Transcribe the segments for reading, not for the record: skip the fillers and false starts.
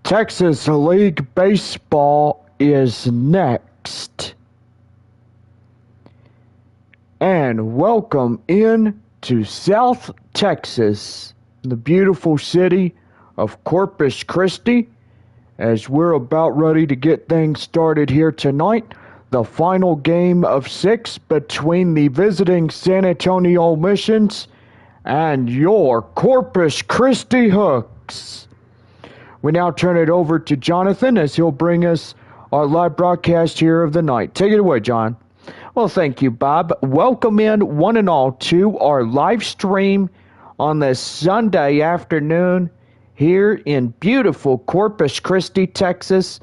Texas League Baseball is next. And welcome in to South Texas, the beautiful city of Corpus Christi, as we're about ready to get things started here tonight. The final game of 6 between the visiting San Antonio Missions and your Corpus Christi Hooks. We now turn it over to Jonathan as he'll bring us our live broadcast here of the night. Take it away, John. Well, thank you, Bob. Welcome in, one and all, to our live stream on this Sunday afternoon here in beautiful Corpus Christi, Texas.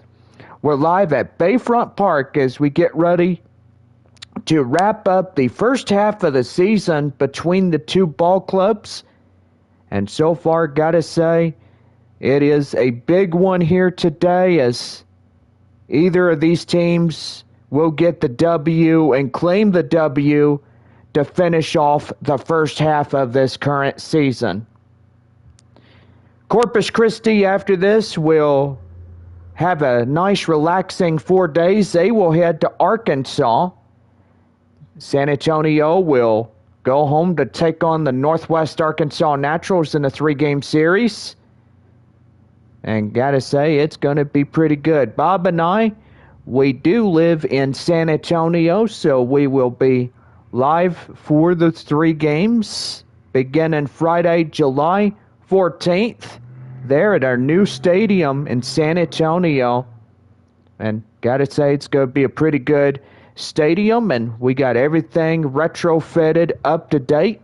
We're live at Bayfront Park as we get ready to wrap up the first half of the season between the two ball clubs. And so far, gotta say, it is a big one here today, as either of these teams will get the W and claim the W to finish off the first half of this current season. Corpus Christi, after this, will have a nice, relaxing 4 days. They will head to Arkansas. San Antonio will go home to take on the Northwest Arkansas Naturals in a 3-game series. And gotta say, it's going to be pretty good. Bob and I, we do live in San Antonio, so we will be live for the 3 games beginning Friday, July 14th, there at our new stadium in San Antonio. And gotta say, it's going to be a pretty good stadium, and we got everything retrofitted up to date,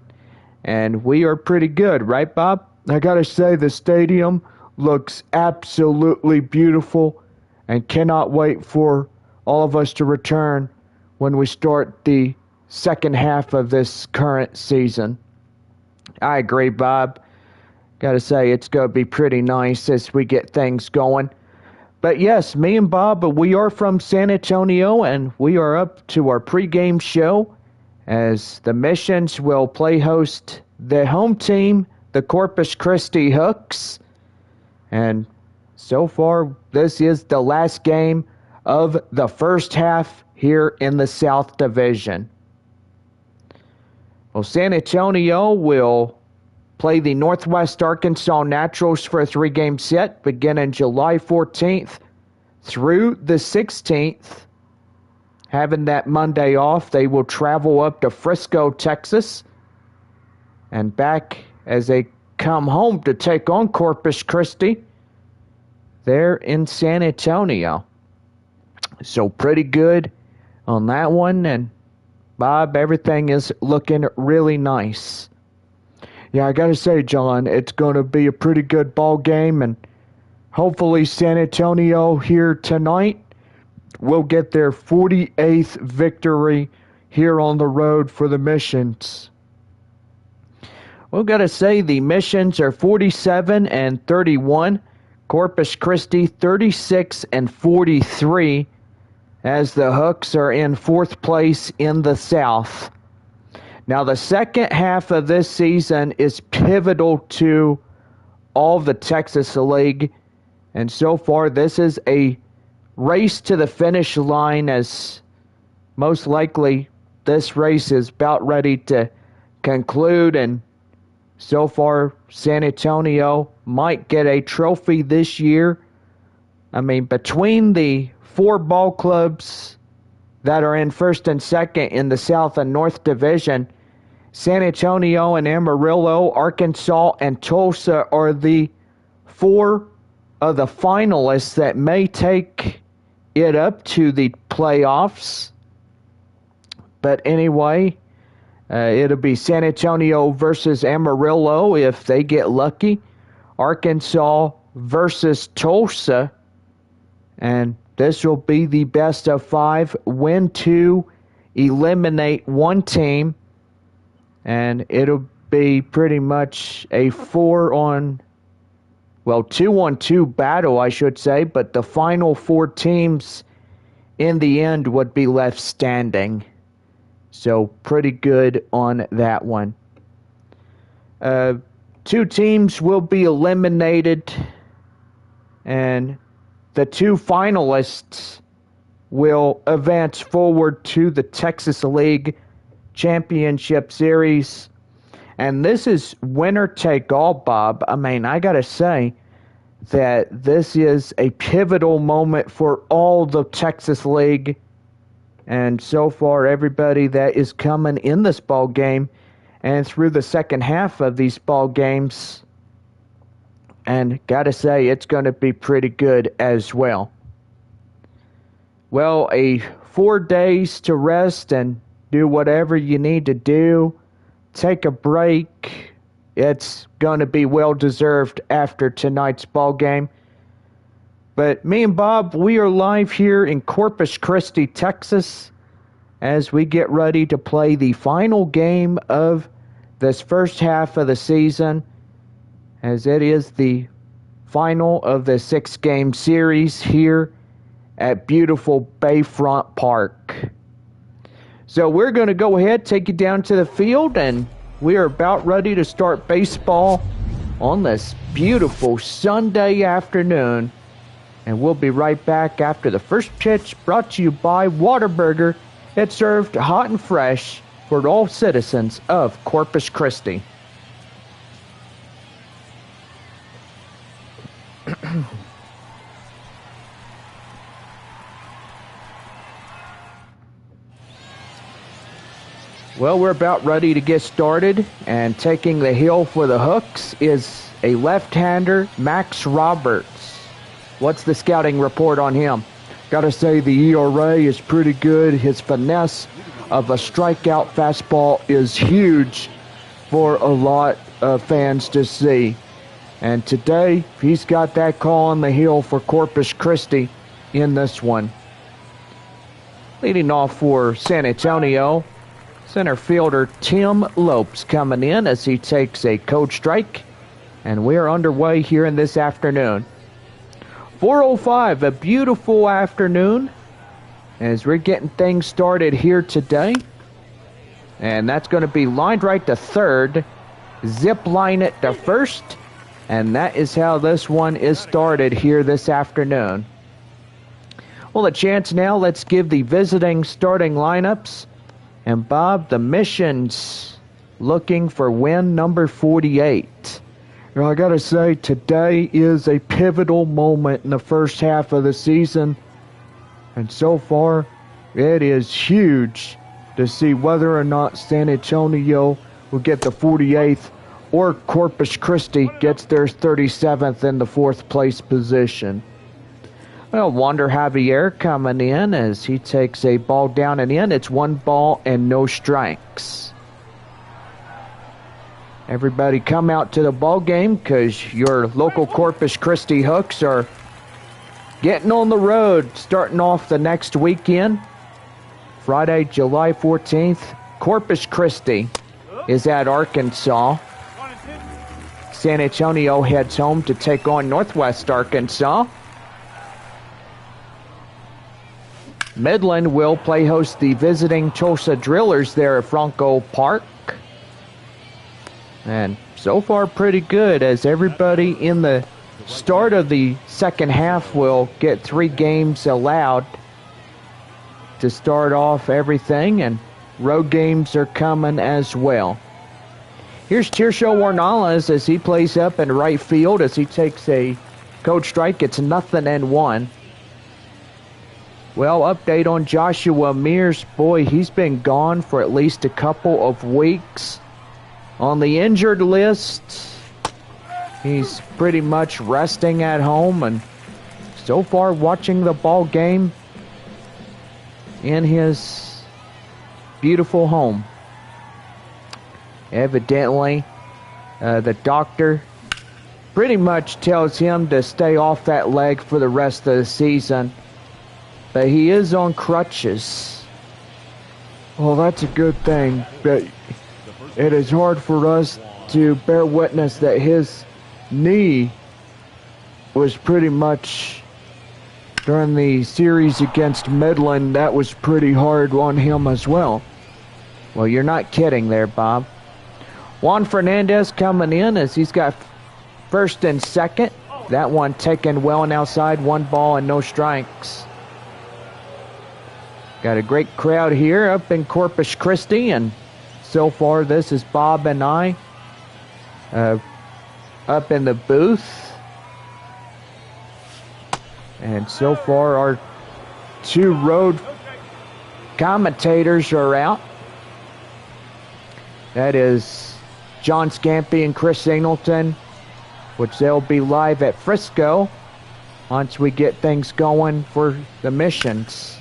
and we are pretty good, right, Bob? I gotta say, the stadium looks absolutely beautiful, and cannot wait for all of us to return when we start the second half of this current season. I agree, Bob. Gotta say, it's gonna be pretty nice as we get things going. But yes, me and Bob, we are from San Antonio, and we are up to our pregame show as the Missions will play host the home team, the Corpus Christi Hooks. And so far, this is the last game of the first half here in the South Division. Well, San Antonio will play the Northwest Arkansas Naturals for a 3-game set beginning July 14th through the 16th. Having that Monday off, they will travel up to Frisco, Texas, and back as they come home to take on Corpus Christi there in San Antonio. So pretty good on that one. And Bob, everything is looking really nice. Yeah, I gotta say, John, it's gonna be a pretty good ball game, and hopefully San Antonio here tonight will get their 48th victory here on the road for the Missions. We've got to say the Missions are 47-31. Corpus Christi 36-43, as the Hooks are in 4th place in the South. Now, the second half of this season is pivotal to all the Texas League, and so far this is a race to the finish line, as most likely this race is about ready to conclude, and so far San Antonio might get a trophy this year. I mean, between the 4 ball clubs that are in 1st and 2nd in the South and North Division, San Antonio and Amarillo, Arkansas, and Tulsa are the 4 of the finalists that may take it up to the playoffs. But anyway, it'll be San Antonio versus Amarillo if they get lucky. Arkansas versus Tulsa. And this will be the best of 5. Win 2, eliminate 1 team. And it'll be pretty much a 2-on-2 battle, I should say. But the final 4 teams in the end would be left standing. So pretty good on that one. 2 teams will be eliminated And the two finalists will advance forward to the Texas League Championship Series. And this is winner take all, Bob. I mean, I got to say that this is a pivotal moment for all the Texas League. And so far, everybody that is coming in this ball game and through the second half of these ball games, and gotta say, it's going to be pretty good as well. Well, 4 days to rest and do whatever you need to do. Take a break. It's going to be well deserved after tonight's ball game. But me and Bob, we are live here in Corpus Christi, Texas, as we get ready to play the final game of this first half of the season, as it is the final of the 6-game series here at beautiful Bayfront Park. So we're going to go ahead, take you down to the field, and we are about ready to start baseball on this beautiful Sunday afternoon. And we'll be right back after the first pitch, brought to you by Whataburger. It's served hot and fresh for all citizens of Corpus Christi. Well, we're about ready to get started, and taking the hill for the hooks is a left-hander, Max Roberts. What's the scouting report on him? Gotta say, the ERA is pretty good. His finesse of a strikeout fastball is huge for a lot of fans to see. And today, he's got that call on the hill for Corpus Christi in this one. Leading off for San Antonio, center fielder Tim Lopes coming in as he takes a cold strike. And we are underway here in this afternoon. 4:05, a beautiful afternoon as we're getting things started here today. And that's going to be lined right to third, zip line it to first, and that is how this one is started here this afternoon. Well, a chance now, let's give the visiting starting lineups. And Bob, the Missions looking for win number 48. You know, I gotta say, today is a pivotal moment in the first half of the season. And so far, it is huge to see whether or not San Antonio will get the 48th or Corpus Christi gets their 37th in the fourth place position. Well, Wander Javier coming in as he takes a ball down and in. It's 1 ball and no strikes. Everybody come out to the ball game because your local Corpus Christi Hooks are getting on the road starting off the next weekend. Friday, July 14th, Corpus Christi is at Arkansas. San Antonio heads home to take on Northwest Arkansas. Midland will play host the visiting Tulsa Drillers there at Franco Park. And so far pretty good, as everybody in the start of the second half will get 3 games allowed to start off everything, and road games are coming as well. Here's Tirso Warnales as he plays up in right field as he takes a cold strike. It's 0-1. Well, update on Joshua Mears. Boy, he's been gone for at least a couple of weeks. On the injured list, he's pretty much resting at home, and so far watching the ball game in his beautiful home. Evidently, the doctor pretty much tells him to stay off that leg for the rest of the season, but he is on crutches. Well, that's a good thing, but it is hard for us to bear witness that his knee was pretty much, during the series against Midland, that was pretty hard on him as well. Well, you're not kidding there, Bob. Juan Fernandez coming in as he's got first and second. That one taken well and outside, 1 ball and no strikes. Got a great crowd here up in Corpus Christi, and so far this is Bob and I up in the booth. And so far our 2 road commentators are out. That is John Scampy and Chris Singleton, which they'll be live at Frisco once we get things going for the missions.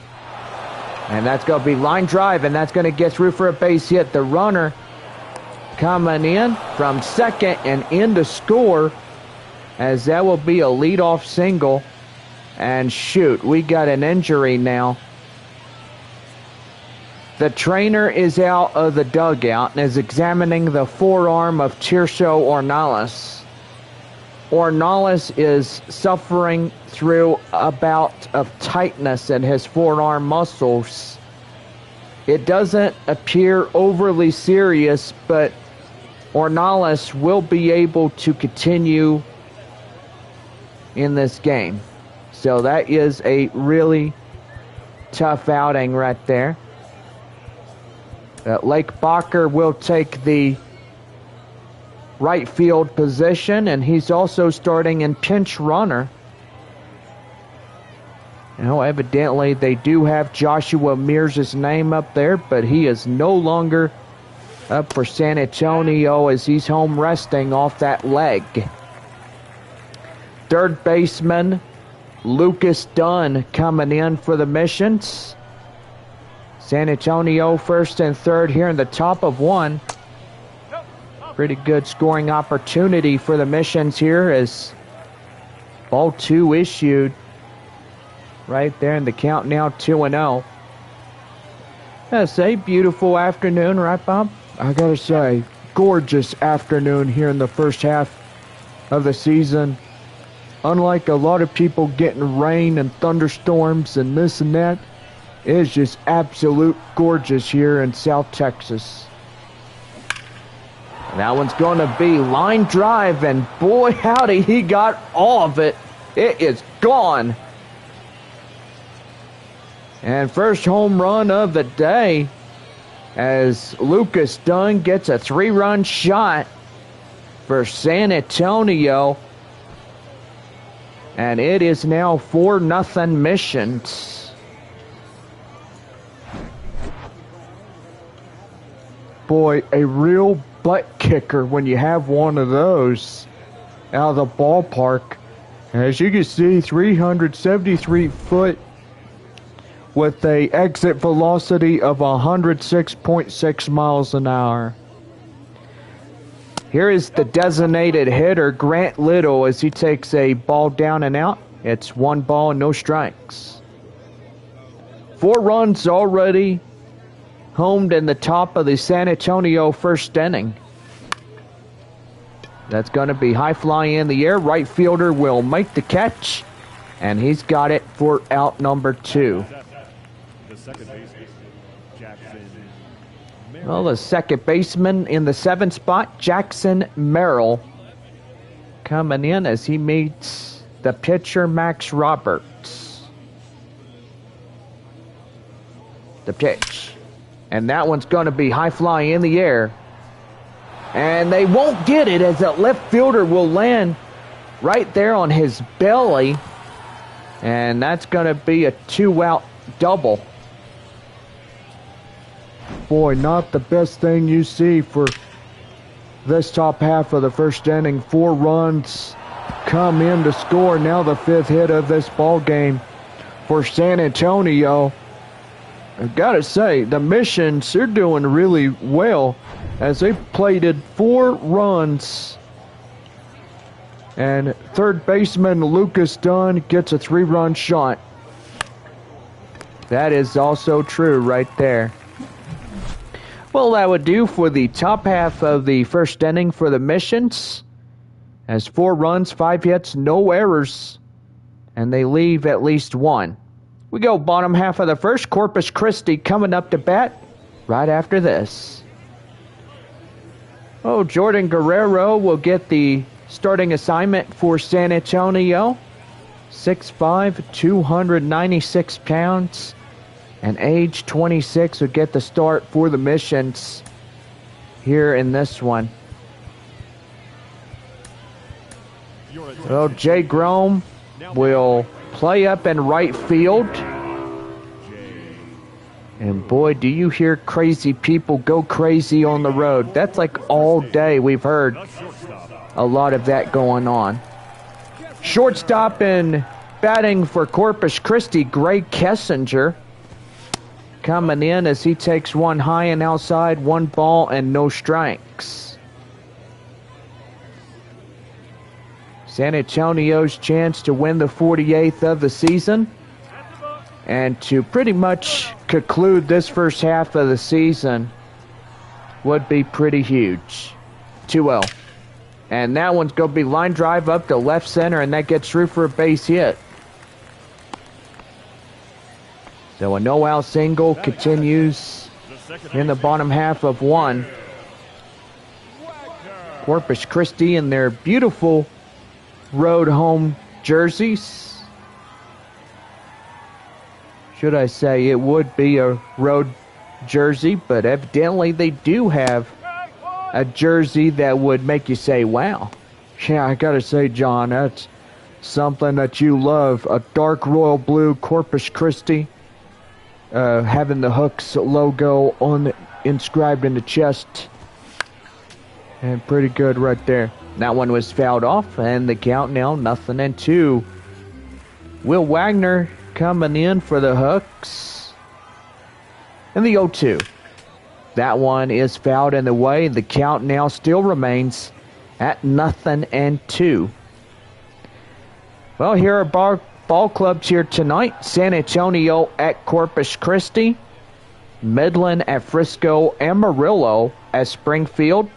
And that's going to be line drive, and that's going to get through for a base hit. The runner coming in from second and in to score, as that will be a leadoff single. And shoot, we got an injury now. The trainer is out of the dugout and is examining the forearm of Tirso Ornelas. Ornelas is suffering through a bout of tightness in his forearm muscles. It doesn't appear overly serious, but Ornelas will be able to continue in this game. So that is a really tough outing right there. Lake Bacher will take the right field position, and he's also starting in pinch runner. Now, evidently, they do have Joshua Mears' name up there, but he is no longer up for San Antonio as he's home resting off that leg. Third baseman Lucas Dunn coming in for the Missions. San Antonio first and third here in the top of 1. Pretty good scoring opportunity for the Missions here as ball 2 issued right there in the count now 2-0. That's a beautiful afternoon, right, Bob? I gotta say, gorgeous afternoon here in the first half of the season. Unlike a lot of people getting rain and thunderstorms and this and that, it is just absolute gorgeous here in South Texas. That one's going to be line drive, and boy howdy, he got all of it. It is gone. And first home run of the day as Lucas Dunn gets a 3-run shot for San Antonio. And it is now 4-0 Missions. Boy, a real butt kicker when you have one of those out of the ballpark. As you can see, 373 foot with a exit velocity of 106.6 miles an hour. Here is the designated hitter, Grant Little, as he takes a ball down and out. It's 1 ball and no strikes. 4 runs already homed in the top of the San Antonio first inning. That's going to be high fly in the air. Right fielder will make the catch, and he's got it for out number 2. Well, the second baseman in the 7th spot, Jackson Merrill, coming in as he meets the pitcher, Max Roberts. The pitch. And that one's going to be high fly in the air. And they won't get it as that left fielder will land right there on his belly. And that's going to be a 2-out double. Boy, not the best thing you see for this top half of the first inning. 4 runs come in to score. Now the 5th hit of this ball game for San Antonio. I've got to say, the Missions, they're doing really well as they plated 4 runs. And third baseman Lucas Dunn gets a 3-run shot. That is also true right there. Well, that would do for the top half of the first inning for the Missions. As 4 runs, 5 hits, no errors, and they leave at least 1. We go bottom half of the first. Corpus Christi coming up to bat right after this. Oh, Jordan Guerrero will get the Starting assignment for San Antonio, 6'5", 296 pounds, and age 26 will get the start for the Missions here in this one. Well, Jay Grome will play up in right field. And boy, do you hear crazy people go crazy on the road. That's like all day we've heard a lot of that going on. Shortstop and batting for Corpus Christi, Greg Kessinger, coming in as he takes one high and outside, 1 ball and no strikes. San Antonio's chance to win the 48th of the season and to pretty much conclude this first half of the season would be pretty huge. 2-0. And that one's going to be line drive up to left center, and that gets through for a base hit. So a no-out single continues in the bottom half of 1. Corpus Christi in their beautiful road home jerseys. Should I say it would be a road jersey, but evidently they do have a jersey that would make you say, wow. Yeah, I gotta say, John, that's something that you love. A dark royal blue Corpus Christi, having the Hooks logo inscribed in the chest. And pretty good right there. That one was fouled off, and the count now 0-2. Will Wagner coming in for the Hooks. And the 0-2. That one is fouled in the way. The count now still remains at 0-2. Well, here are ball clubs here tonight. San Antonio at Corpus Christi. Midland at Frisco. Amarillo at Springfield.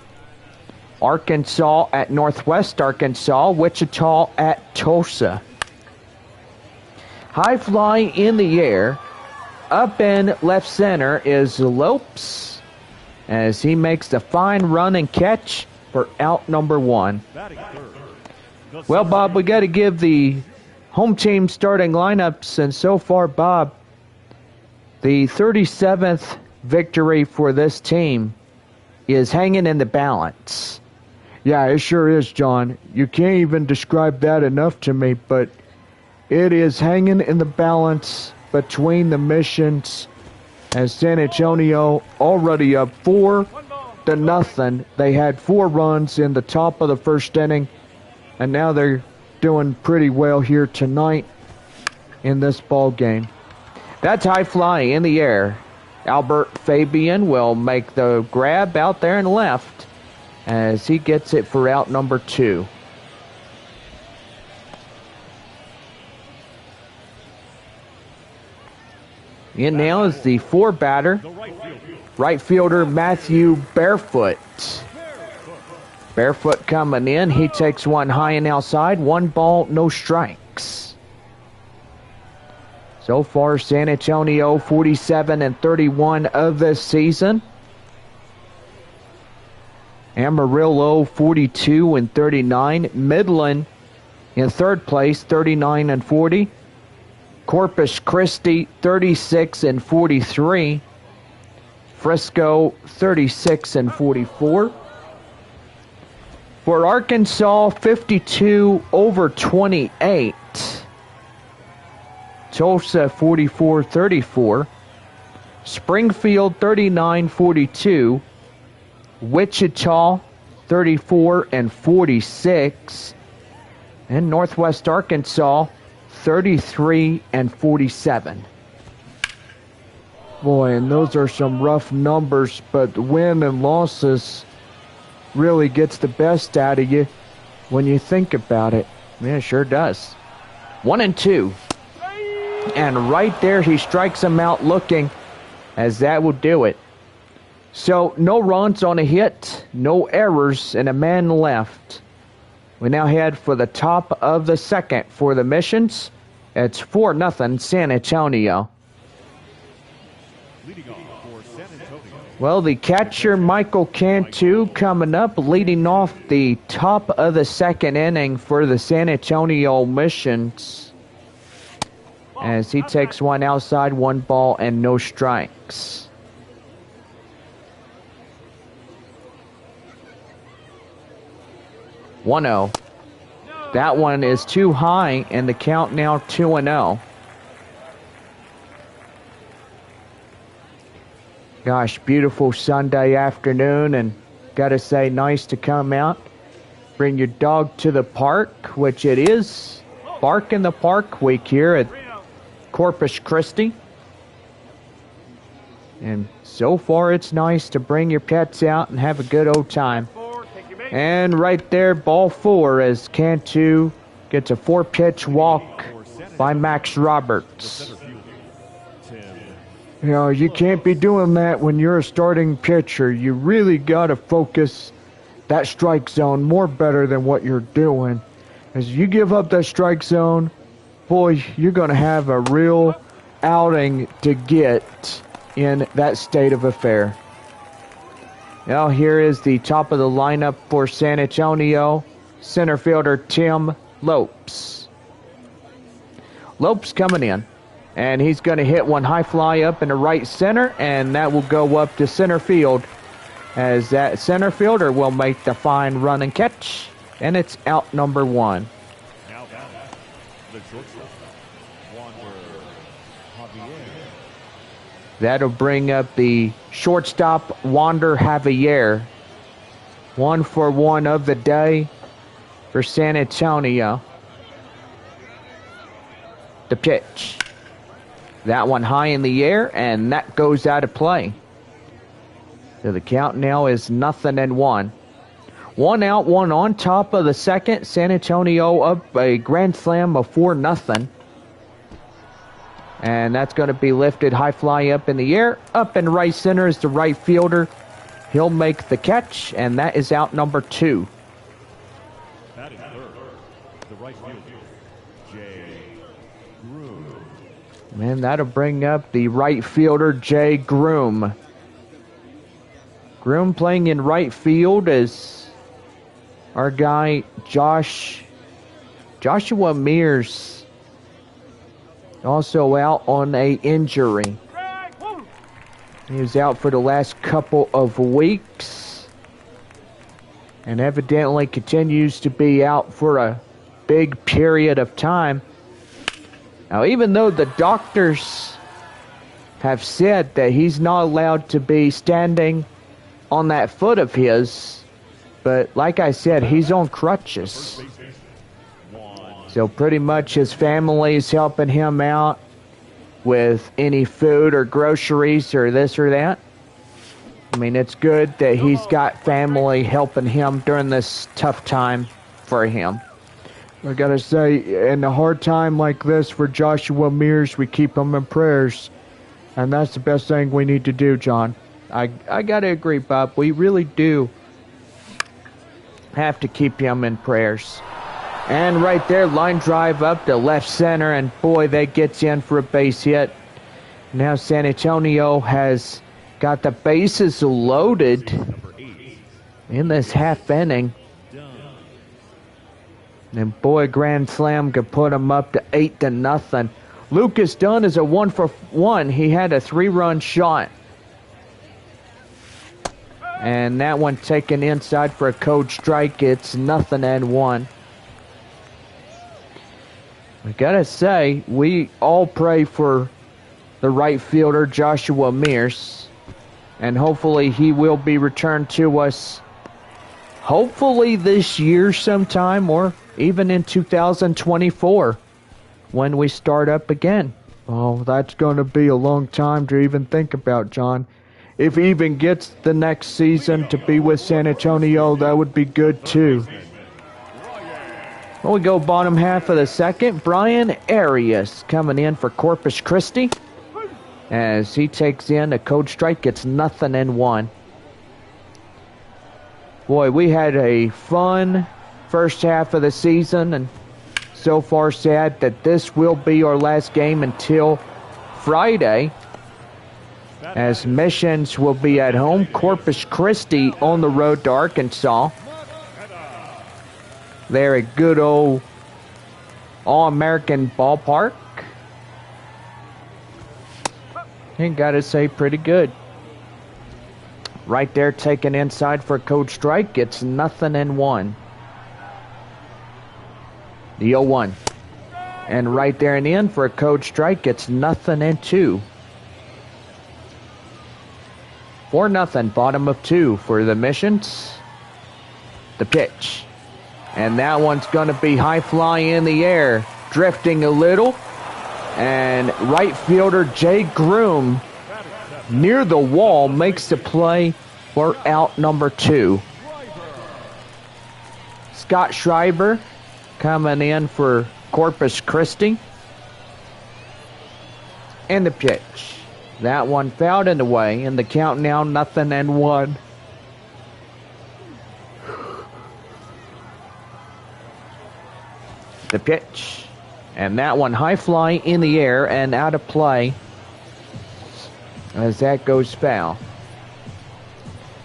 Arkansas at Northwest Arkansas. Wichita at Tulsa. High fly in the air. Up in left center is Lopes as he makes the fine run and catch for out number 1. Well, Bob, we got to give the home team starting lineups, and so far, Bob, the 37th victory for this team is hanging in the balance. Yeah, it sure is, John. You can't even describe that enough to me, but it is hanging in the balance between the Missions as San Antonio already up 4-0. They had 4 runs in the top of the first inning, and now they're doing pretty well here tonight in this ball game. That's high fly in the air. Albert Fabian will make the grab out there and left as he gets it for out number 2. In now is the 4-batter, right fielder Matthew Barefoot. Barefoot coming in. He takes one high and outside. 1 ball, no strikes. So far, San Antonio 47-31 of this season. Amarillo 42-39. Midland in third place, 39-40. Corpus Christi 36-43. Frisco 36-44. For Arkansas, 52-28. Tulsa 44-34. Springfield 39-42. Wichita 34-46. And Northwest Arkansas 33-47. Boy, and those are some rough numbers, but the win and losses really gets the best out of you when you think about it. Yeah, it sure does. 1-2. And right there he strikes him out looking, as that will do it. So no runs on a hit, no errors, and a man left. We now head for the top of the second for the Missions. It's 4-0 San Antonio. Leading off for San Antonio, Well, the catcher, Michael Cantu, coming up, leading off the top of the second inning for the San Antonio Missions, as he takes one outside, 1 ball and no strikes. One 0. That one is too high, and the count now 2-0. Gosh, beautiful Sunday afternoon, and gotta say, nice to come out, bring your dog to the park, which it is Bark in the Park week here at Corpus Christi. And so far, it's nice to bring your pets out and have a good old time. And right there, ball 4, as Cantu gets a 4-pitch walk by Max Roberts. You know, you can't be doing that when you're a starting pitcher. You really got to focus that strike zone more better than what you're doing. As you give up that strike zone, boy, you're going to have a real outing to get in that state of affair. Now here is the top of the lineup for San Antonio, center fielder Tim Lopes. Lopes coming in, and he's going to hit one high fly up in the right center, and that will go up to center field, as that center fielder will make the fine run and catch, and it's out number 1. Now back, the shortstop, Wander Javier. That'll bring up the shortstop, Wander Javier. 1 for 1 of the day for San Antonio. The pitch. That one high in the air, and that goes out of play. So the count now is 0-1. 1 out, 1 on, top of the second. San Antonio up a grand slam of 4-0. And that's going to be lifted high fly up in the air. Up in right center is the right fielder. He'll make the catch, and that is out number 2. Batting third, the right fielder, Jay Groom. And that'll bring up the right fielder, Jay Groom. Groom playing in right field is our guy, Joshua Mears. Also out on a injury. He was out for the last couple of weeks, and evidently continues to be out for a big period of time. Now, even though the doctors have said that he's not allowed to be standing on that foot of his, but like I said, he's on crutches. So pretty much his family is helping him out with any food or groceries or this or that. I mean, it's good that he's got family helping him during this tough time for him. I gotta say, in a hard time like this for Joshua Mears, we keep him in prayers. And that's the best thing we need to do, John. I gotta agree, Bob. We really do have to keep him in prayers. And right there, line drive up to left center, and boy, that gets in for a base hit. Now San Antonio has got the bases loaded in this half inning. And boy, grand slam could put him up to 8-0. Lucas Dunn is a 1 for 1. He had a 3-run shot. And that one taken inside for a code strike. It's 0-1. I gotta say, we all pray for the right fielder, Joshua Mears. And hopefully he will be returned to us, hopefully this year sometime, or even in 2024 when we start up again. Oh, that's going to be a long time to even think about, John. If he even gets the next season to be with San Antonio, that would be good too. Well, we go bottom half of the second. Brian Arias coming in for Corpus Christi, as he takes in a code strike. It's 0-1. Boy, we had a fun first half of the season, and so far sad that this will be our last game until Friday. as Missions will be at home. Corpus Christi on the road to Arkansas. They're a good old All-American ballpark. And gotta say, pretty good. Right there, taken inside for a code strike. It's 0-1. The 0-1. And right there and in for a code strike, it's 0-2. 4-0, bottom of 2 for the Missions. The pitch. And that one's going to be high fly in the air, drifting a little. And right fielder Jay Groom near the wall makes the play for out number 2. Scott Schreiber coming in for Corpus Christi. And the pitch. That one fouled in the way, and the count now 0-1. The pitch. And that one high fly in the air and out of play as that goes foul.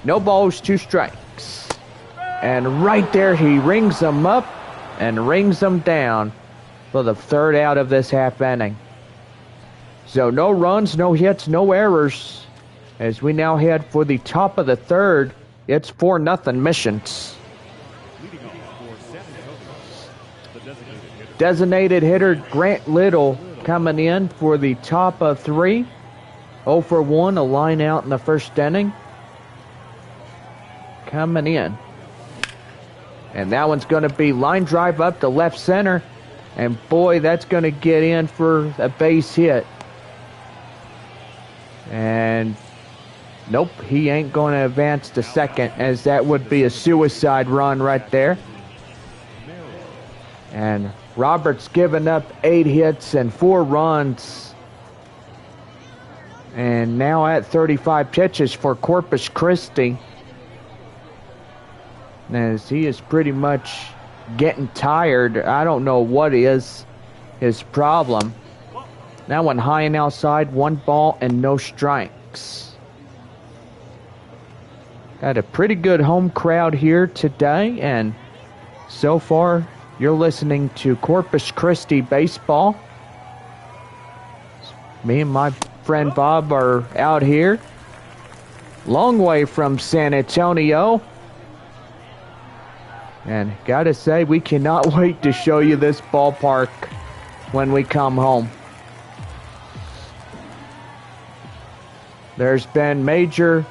No balls, 2 strikes. And right there he rings them up and rings them down for the 3rd out of this half inning. So no runs, no hits, no errors. As we now head for the top of the 3rd, it's 4-0 Missions. Designated hitter Grant Little coming in for the top of 3. 0 for 1, a line out in the first inning. Coming in. And that one's going to be line drive up to left center. And boy, that's going to get in for a base hit. And nope, he ain't going to advance to second, as that would be a suicide run right there. And Roberts giving up 8 hits and 4 runs. And now at 35 pitches for Corpus Christi, as he is pretty much getting tired. I don't know what is his problem. That one high and outside, 1 ball and no strikes. Got a pretty good home crowd here today, and so far you're listening to Corpus Christi baseball. Me and my friend Bob are out here, long way from San Antonio. And gotta say, we cannot wait to show you this ballpark when we come home. There's been major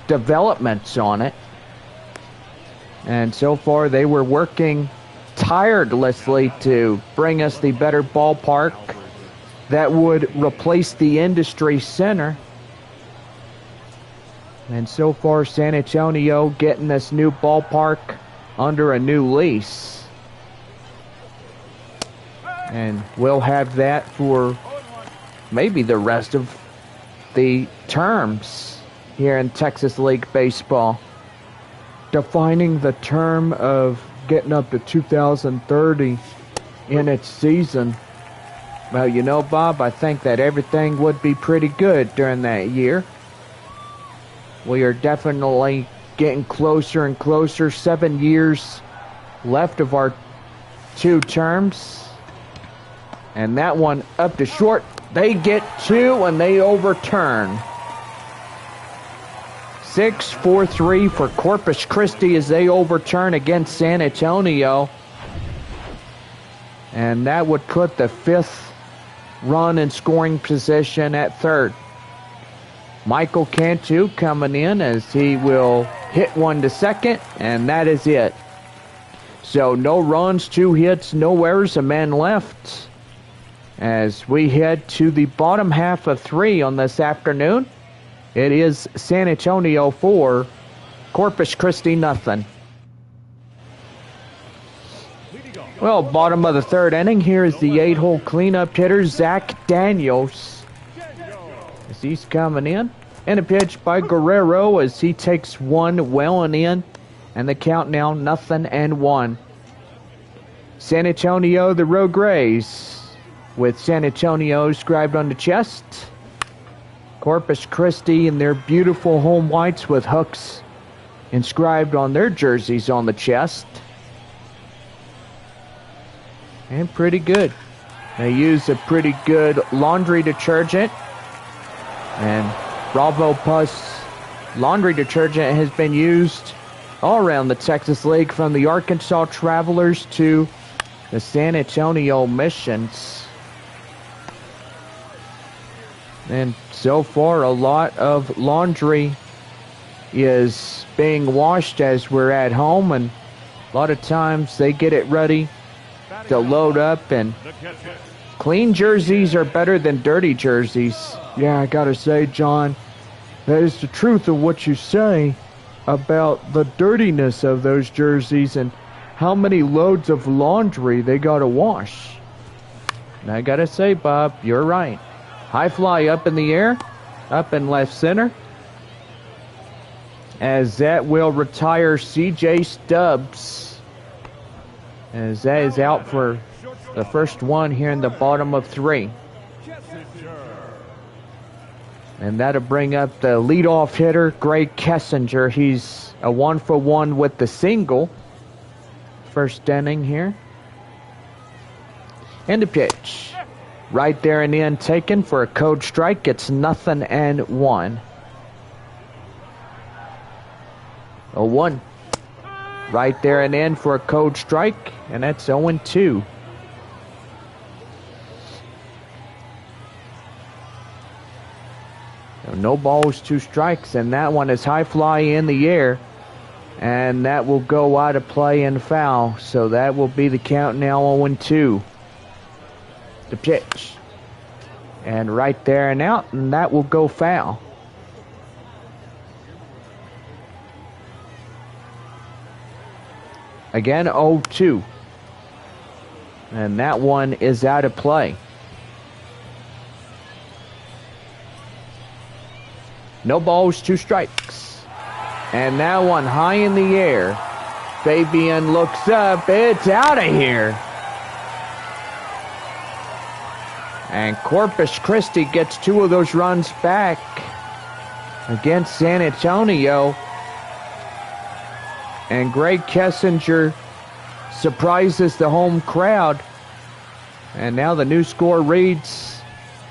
developments on it. And so far they were working tirelessly to bring us the better ballpark that would replace the industry center. And so far San Antonio getting this new ballpark under a new lease. And we'll have that for maybe the rest of the terms here in Texas League Baseball. Defining the term of getting up to 2030 in its season. Well, you know, Bob, I think that everything would be pretty good during that year. We are definitely getting closer and closer. 7 years left of our 2 terms. And that one up to short. They get 2 and they overturn. 6-4-3 for Corpus Christi as they overturn against San Antonio. And that would put the 5th run in scoring position at 3rd. Michael Cantu coming in as he will hit one to second, and that is it. So no runs, 2 hits, no errors, a man left. As we head to the bottom half of 3 on this afternoon, it is San Antonio 4, Corpus Christi nothing. Well, bottom of the 3rd inning, here is the 8-hole cleanup hitter, Zach Daniels. As he's coming in. And a pitch by Guerrero as he takes one well and in. And the count now 0-1. San Antonio, the Road Grays, with San Antonio inscribed on the chest. Corpus Christi in their beautiful home whites with hooks inscribed on their jerseys on the chest. And pretty good. They use a pretty good laundry detergent. And Bravo Plus laundry detergent has been used all around the Texas League, from the Arkansas Travelers to the San Antonio Missions. And so far, a lot of laundry is being washed as we're at home, and a lot of times they get it ready to load up. And clean jerseys are better than dirty jerseys. Yeah, I gotta say, John, that is the truth of what you say about the dirtiness of those jerseys and how many loads of laundry they gotta wash. And I gotta say, Bob, you're right. High fly up in the air, up in left center, as that will retire C.J. Stubbs, as that is out for the first one here in the bottom of 3. And that'll bring up the leadoff hitter, Greg Kessinger. He's a 1-for-1 with the single. First inning here. And the pitch. Right there and in, taken for a code strike. It's 0-1. 0-1. Right there and in for a code strike. And that's 0-2. No balls, 2 strikes, and that one is high fly in the air, and that will go out of play and foul. So that will be the count now, 0-2. The pitch, and right there and out, and that will go foul. Again, 0-2, and that one is out of play. No balls, 2 strikes. And that one high in the air. Fabian looks up. It's out of here. And Corpus Christi gets 2 of those runs back against San Antonio. And Greg Kessinger surprises the home crowd. And now the new score reads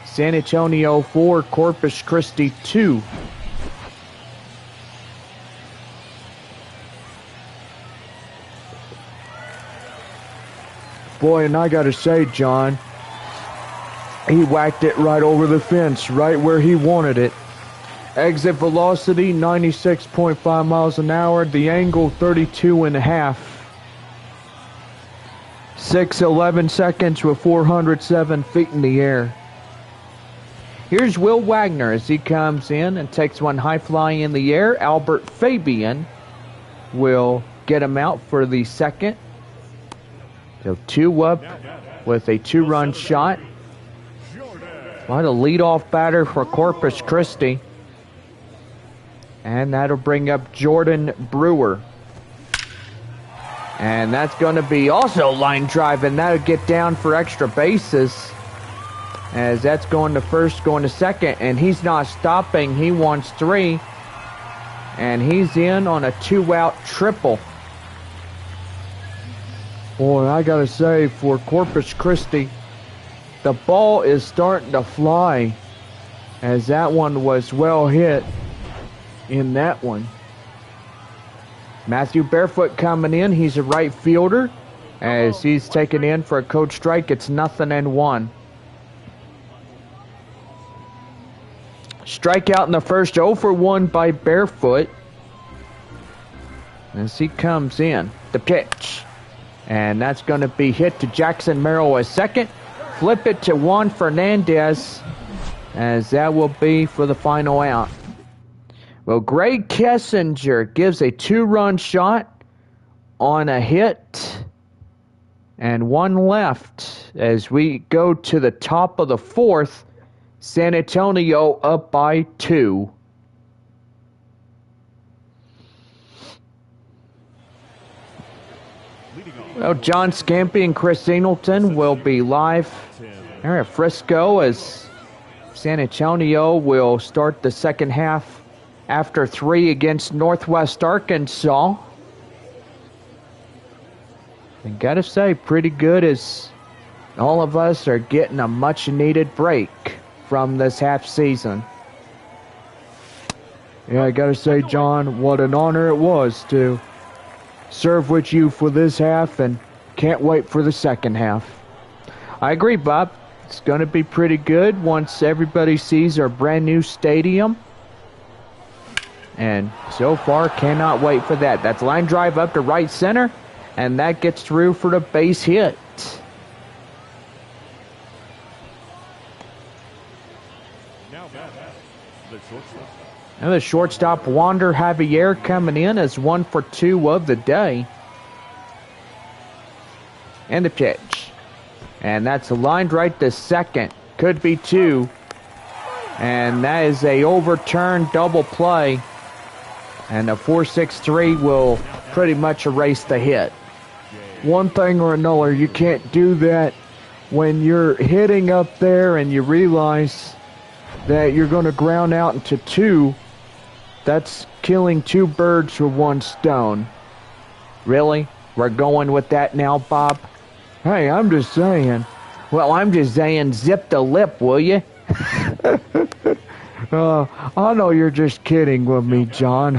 San Antonio 4, Corpus Christi 2. Boy, and I gotta say, John, he whacked it right over the fence, right where he wanted it. Exit velocity, 96.5 miles an hour. The angle, 32.5. 6:11 seconds with 407 feet in the air. Here's Will Wagner as he comes in and takes one high fly in the air. Albert Fabian will get him out for the second. So 2 up with a 2-run shot. What a leadoff batter for Corpus Christi. And that'll bring up Jordan Brewer. And that's going to be also line drive, and that'll get down for extra bases. As that's going to first, going to second, and he's not stopping. He wants 3. And he's in on a 2-out triple. Boy, I gotta say, for Corpus Christi, the ball is starting to fly, as that one was well hit in that one. Matthew Barefoot coming in. He's a right fielder. As he's taken in for a code strike, it's 0-1. Strikeout in the first, 0-for-1 by Barefoot. As he comes in, the pitch. And that's going to be hit to Jackson Merrill as second. Flip it to Juan Fernandez, as that will be for the final out. Well, Greg Kessinger gives a 2-run shot on a hit. And 1 left as we go to the top of the 4th. San Antonio up by 2. Well, John Scampy and Chris Singleton will be live All right, Frisco as San Antonio will start the second half after 3 against Northwest Arkansas. And gotta say, pretty good as all of us are getting a much-needed break from this half season. Yeah, I gotta say, John, what an honor it was to serve with you for this half, and can't wait for the second half. I agree, Bob. It's going to be pretty good once everybody sees our brand new stadium. And so far, cannot wait for that. That's line drive up to right center, and that gets through for the base hit. Now back, the shortstop. And the shortstop, Wander Javier, coming in as 1 for 2 of the day. And the pitch. And that's lined right to second. Could be 2. And that is a overturned double play. And a 4-6-3 will pretty much erase the hit. One thing or another, you can't do that when you're hitting up there and you realize that you're going to ground out into 2. That's killing 2 birds with 1 stone. Really? We're going with that now, Bob? Hey, I'm just saying. Well, I'm just saying, zip the lip, will you? I know you're just kidding with me, John.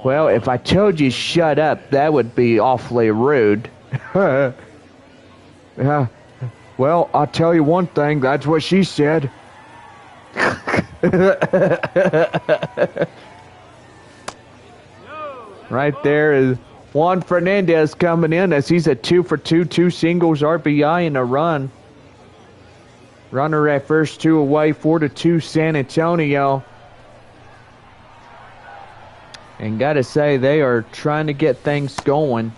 Well, if I told you shut up, that would be awfully rude. Yeah. Well, I'll tell you one thing. That's what she said. Right there is Juan Fernandez coming in as he's a 2 for 2, 2 singles, RBI, and a run. Runner at first, 2 away, 4-2 San Antonio. And gotta say, they are trying to get things going.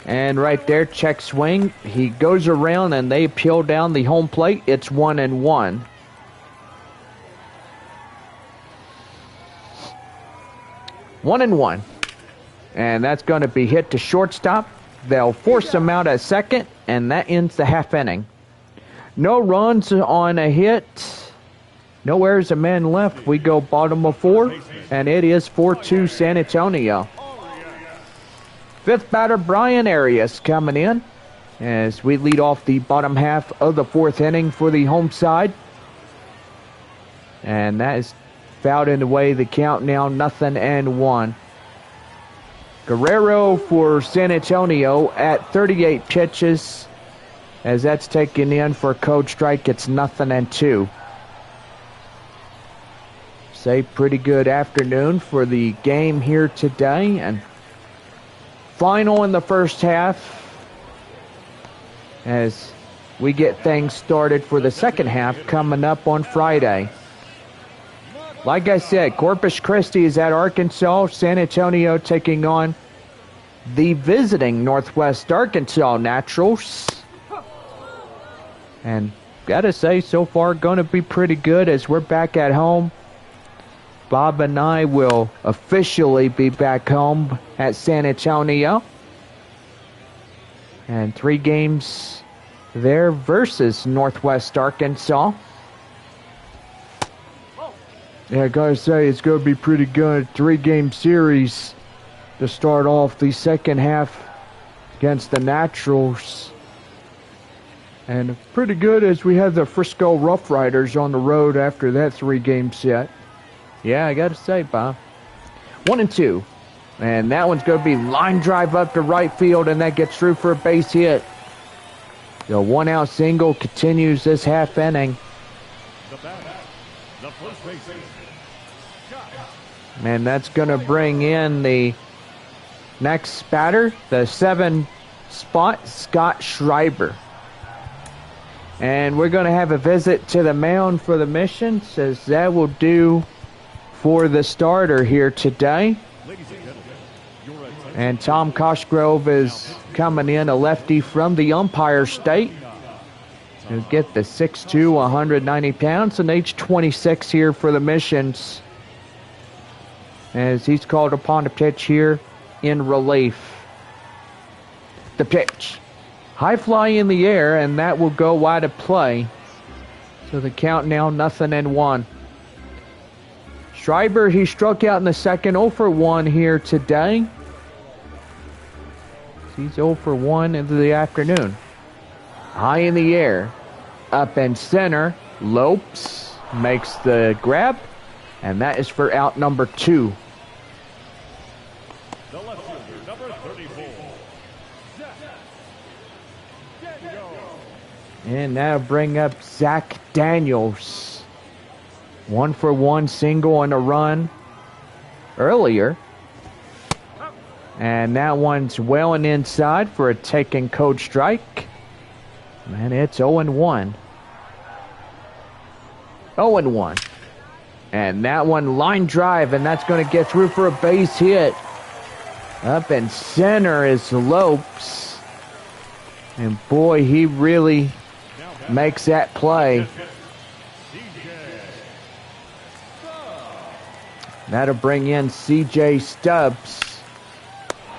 And right there, check swing. He goes around and they peel down the home plate. It's 1-1. One and one. And that's going to be hit to shortstop. They'll force him out at second, and that ends the half inning. No runs on a hit. No errors, a man left. We go bottom of 4, and it is 4-2 San Antonio. Fifth batter, Brian Arias, coming in as we lead off the bottom half of the 4th inning for the home side. And that is fouled in the way. The count now 0-1. Guerrero for San Antonio at 38 pitches. As that's taken in for a code strike, it's 0-2. Say pretty good afternoon for the game here today. And final in the first half as we get things started for the second half coming up on Friday. Like I said, Corpus Christi is at Arkansas. San Antonio taking on the visiting Northwest Arkansas Naturals. And gotta say, so far going to be pretty good as we're back at home. Bob and I will officially be back home at San Antonio. And 3 games there versus Northwest Arkansas. Yeah, I gotta say, it's gonna be pretty good. 3-game series to start off the second half against the Naturals. And pretty good as we have the Frisco Rough Riders on the road after that 3-game set. Yeah, I gotta say, Bob. 1-2. And that one's gonna be line drive up to right field, and that gets through for a base hit. The 1-out single continues this half inning. The first baseman. And that's going to bring in the next batter, the 7 spot, Scott Schreiber. And we're going to have a visit to the mound for the mission, says that will do for the starter here today. And Tom Cosgrove is coming in, a lefty from the Umpire State. He'll get the 6'2", 190 pounds, and age 26 here for the Missions, as he's called upon to pitch here in relief. The pitch. High fly in the air, and that will go wide of play. So the count now 0-1. Schreiber, he struck out in the second, 0 for 1 here today. He's 0 for 1 into the afternoon. High in the air, up in center. Lopes makes the grab, and that is for out number 2. The left fielder, number 34. And that'll bring up Zach Daniels. 1 for 1 single and a run earlier. And that one's well and inside for a taken code strike. And it's 0-1. 0-1. And that one line drive, and that's going to get through for a base hit. Up in center is Lopes. And boy, he really makes that play. That'll bring in C.J. Stubbs.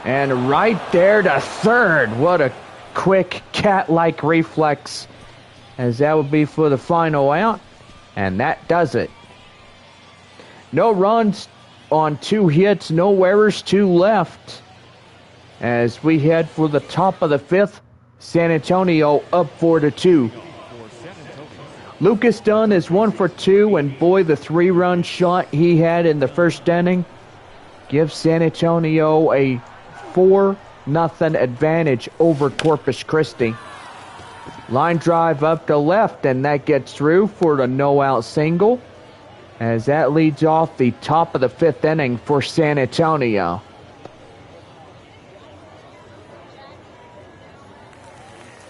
And right there to third. What a quick cat-like reflex, as that would be for the final out. And that does it. No runs on 2 hits, no errors, 2 left. As we head for the top of the 5th, San Antonio up 4-2. Lucas Dunn is 1 for 2, and boy, the 3-run shot he had in the first inning gives San Antonio a 4-0 advantage over Corpus Christi. Line drive up to left, and that gets through for the no-out single, as that leads off the top of the 5th inning for San Antonio.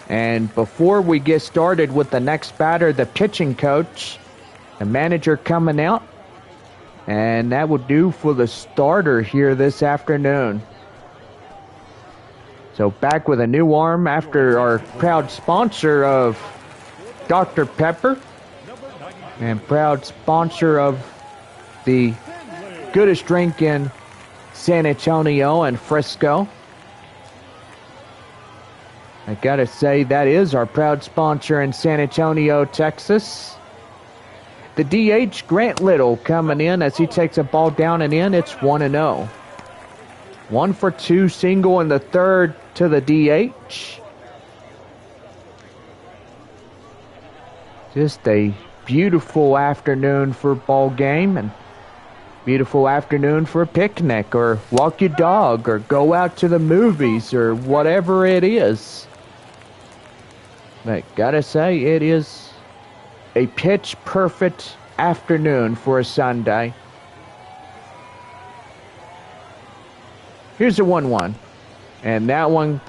And before we get started with the next batter, the pitching coach, the manager coming out, and that will do for the starter here this afternoon. So back with a new arm after our proud sponsor of Dr. Pepper and proud sponsor of the goodest drink in San Antonio and Frisco. I gotta say, that is our proud sponsor in San Antonio, Texas. The DH, Grant Little, coming in as he takes a ball down and in. It's 1-0. 1 for 2 single in the third to the DH. Just a beautiful afternoon for a ball game, and beautiful afternoon for a picnic, or walk your dog, or go out to the movies, or whatever it is. But gotta say, it is a pitch-perfect afternoon for a Sunday. Here's a 1-1. And that one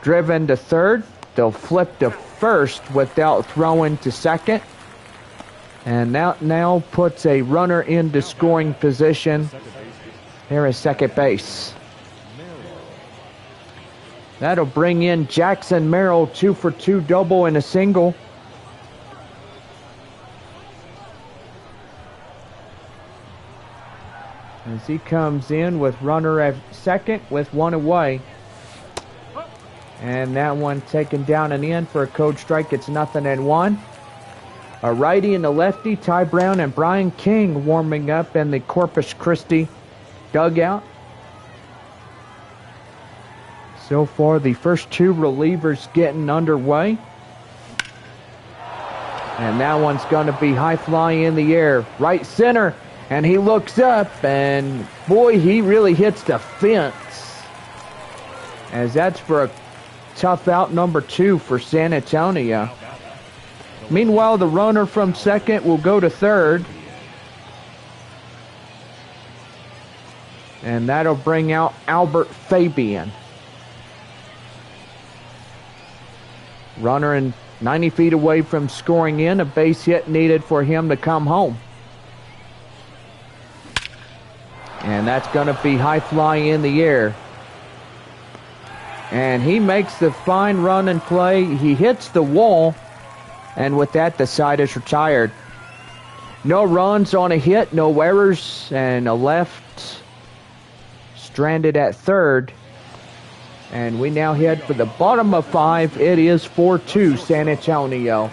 driven to third. They'll flip to first without throwing to second. And that now puts a runner into scoring position there at second base. That'll bring in Jackson Merrill, 2 for 2 double and a single. As he comes in with runner at second with 1 away. And that one taken down and in for a code strike. It's 0-1. A righty and a lefty, Ty Brown and Brian King, warming up in the Corpus Christi dugout. So far, the first 2 relievers getting underway. And that one's going to be high fly in the air, right center. And he looks up, and boy, he really hits the fence. As that's for a tough out number 2 for San Antonio. Meanwhile, the runner from second will go to third. And that'll bring out Albert Fabian. Runner in 90 feet away from scoring in, a base hit needed for him to come home. And that's going to be high fly in the air. And he makes the fine run and play. He hits the wall. And with that, the side is retired. No runs on a hit, no errors, and a left stranded at third. And we now head for the bottom of 5. It is 4-2 San Antonio.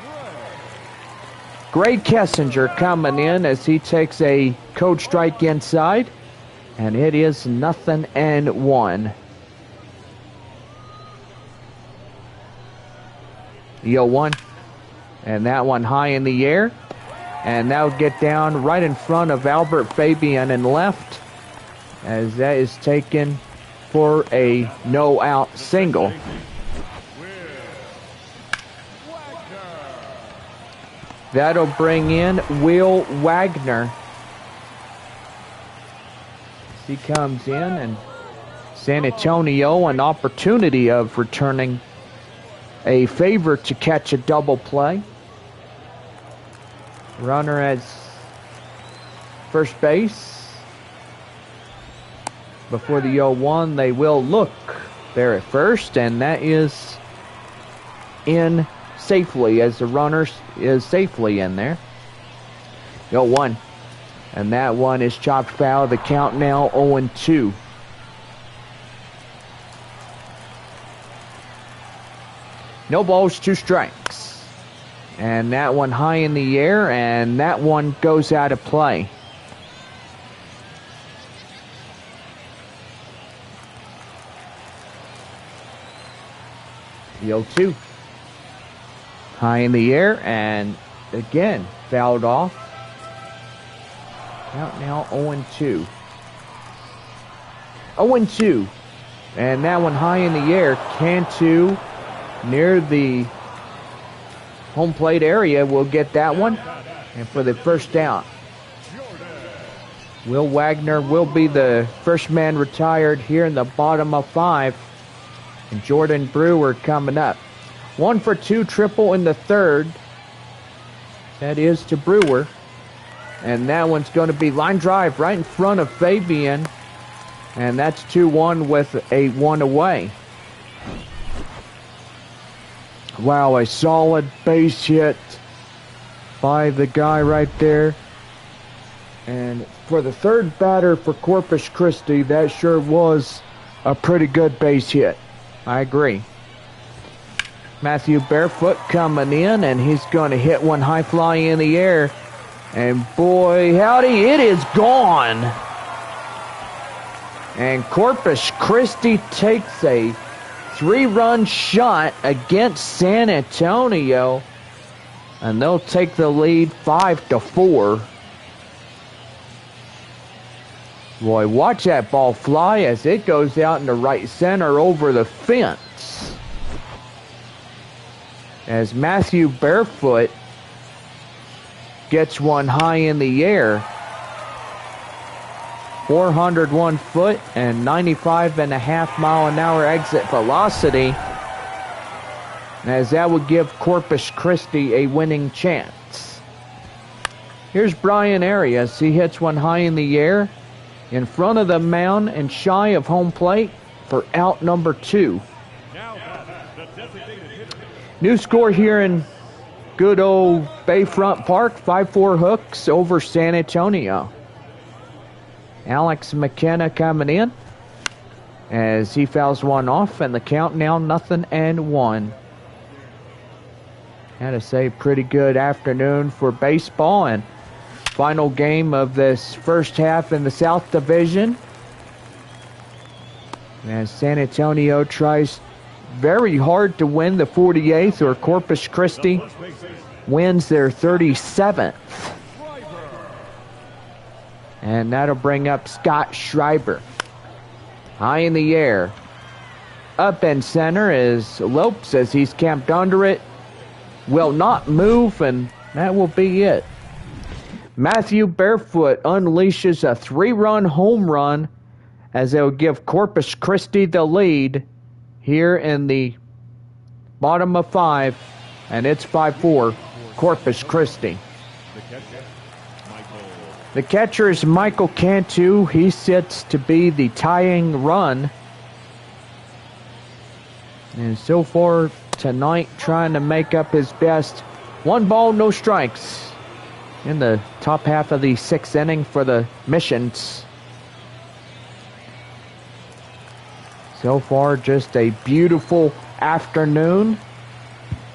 Gray Kessinger coming in as he takes a code strike inside. And it is 0-1. The 0-1. And that one high in the air. And that'll get down right in front of Albert Fabian and left. As that is taken for a no-out single. That'll bring in Will Wagner. He comes in, and San Antonio an opportunity of returning a favor to catch a double play. Runner at first base. Before the 0-1, they will look there at first, and that is in safely as the runner is safely in there. 0-1. And that one is chopped foul. The count now 0-2. No balls, 2 strikes. And that one high in the air, and that one goes out of play. The 0-2. High in the air, and again, fouled off. Count now 0-2. 0-2. And that one high in the air. Cantu near the home plate area will get that one. And for the first down, Will Wagner will be the first man retired here in the bottom of 5. And Jordan Brewer coming up. 1 for 2 triple in the third. That is to Brewer. And that one's going to be line drive right in front of Fabian. And that's 2-1 with a 1 away. Wow, a solid base hit by the guy right there. And for the third batter for Corpus Christi, that sure was a pretty good base hit. I agree. Matthew Barefoot coming in, and he's going to hit one high fly in the air. And boy, howdy, it is gone. And Corpus Christi takes a 3-run shot against San Antonio. And they'll take the lead 5-4. Boy, watch that ball fly as it goes out into right center over the fence. As Matthew Barefoot gets one high in the air. 401 foot and 95.5 mile an hour exit velocity. As that would give Corpus Christi a winning chance. Here's Brian Arias. He hits one high in the air in front of the mound and shy of home plate for out number 2. New score here in good old Bayfront Park, 5-4 Hooks over San Antonio. Alex McKenna coming in as he fouls one off, and the count now 0-1. Had to say, pretty good afternoon for baseball, and final game of this first half in the South Division. As San Antonio tries very hard to win the 48th, or Corpus Christi wins their 37th. And that'll bring up Scott Schreiber. High in the air. Up in center is Lopes as he's camped under it. Will not move, and that will be it. Matthew Barefoot unleashes a 3-run home run as they'll give Corpus Christi the lead here in the bottom of 5, and it's 5-4 Corpus Christi. The catcher is Michael Cantu. He sits to be the tying run. And so far tonight, trying to make up his best. 1 ball, no strikes in the top half of the 6th inning for the Missions. So far, just a beautiful afternoon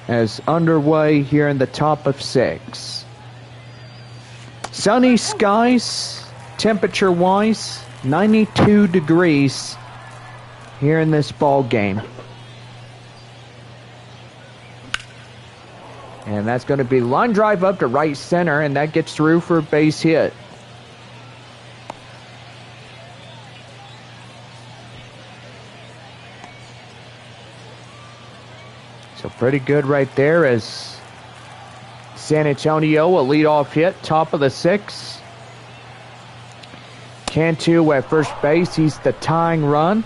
as underway here in the top of 6. Sunny skies, temperature-wise, 92 degrees here in this ball game. And that's going to be line drive up to right center, and that gets through for a base hit. So pretty good right there as San Antonio, a leadoff hit, top of the 6. Cantu at first base, he's the tying run.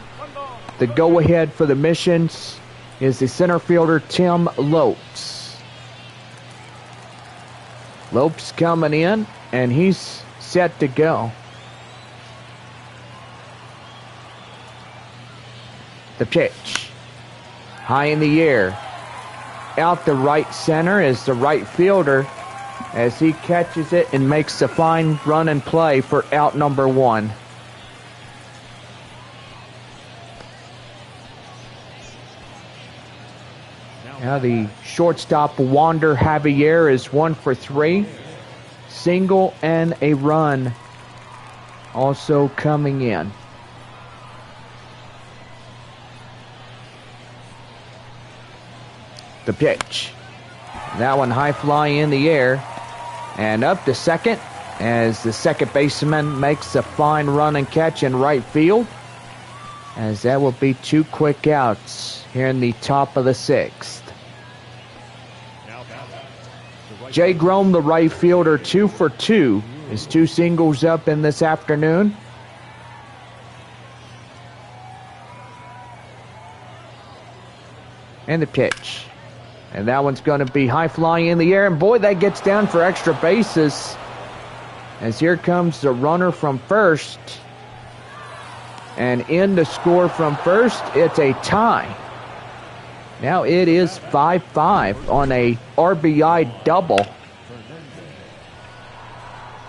The go-ahead for the Missions is the center fielder, Tim Lopes. Lopes coming in, and he's set to go. The pitch. High in the air. Out the right center is the right fielder as he catches it and makes a fine run and play for out number 1. Now the shortstop Wander Javier is 1 for 3. Single and a run also coming in. The pitch. That one high fly in the air and up to second as the second baseman makes a fine run and catch in right field, as that will be 2 quick outs here in the top of the 6th. Jay Grome, the right fielder, 2 for 2. His 2 singles up in this afternoon. And the pitch. And that one's going to be high fly in the air. And boy, that gets down for extra bases. As here comes the runner from first. And in to score from first, it's a tie. Now it is 5-5 on a RBI double.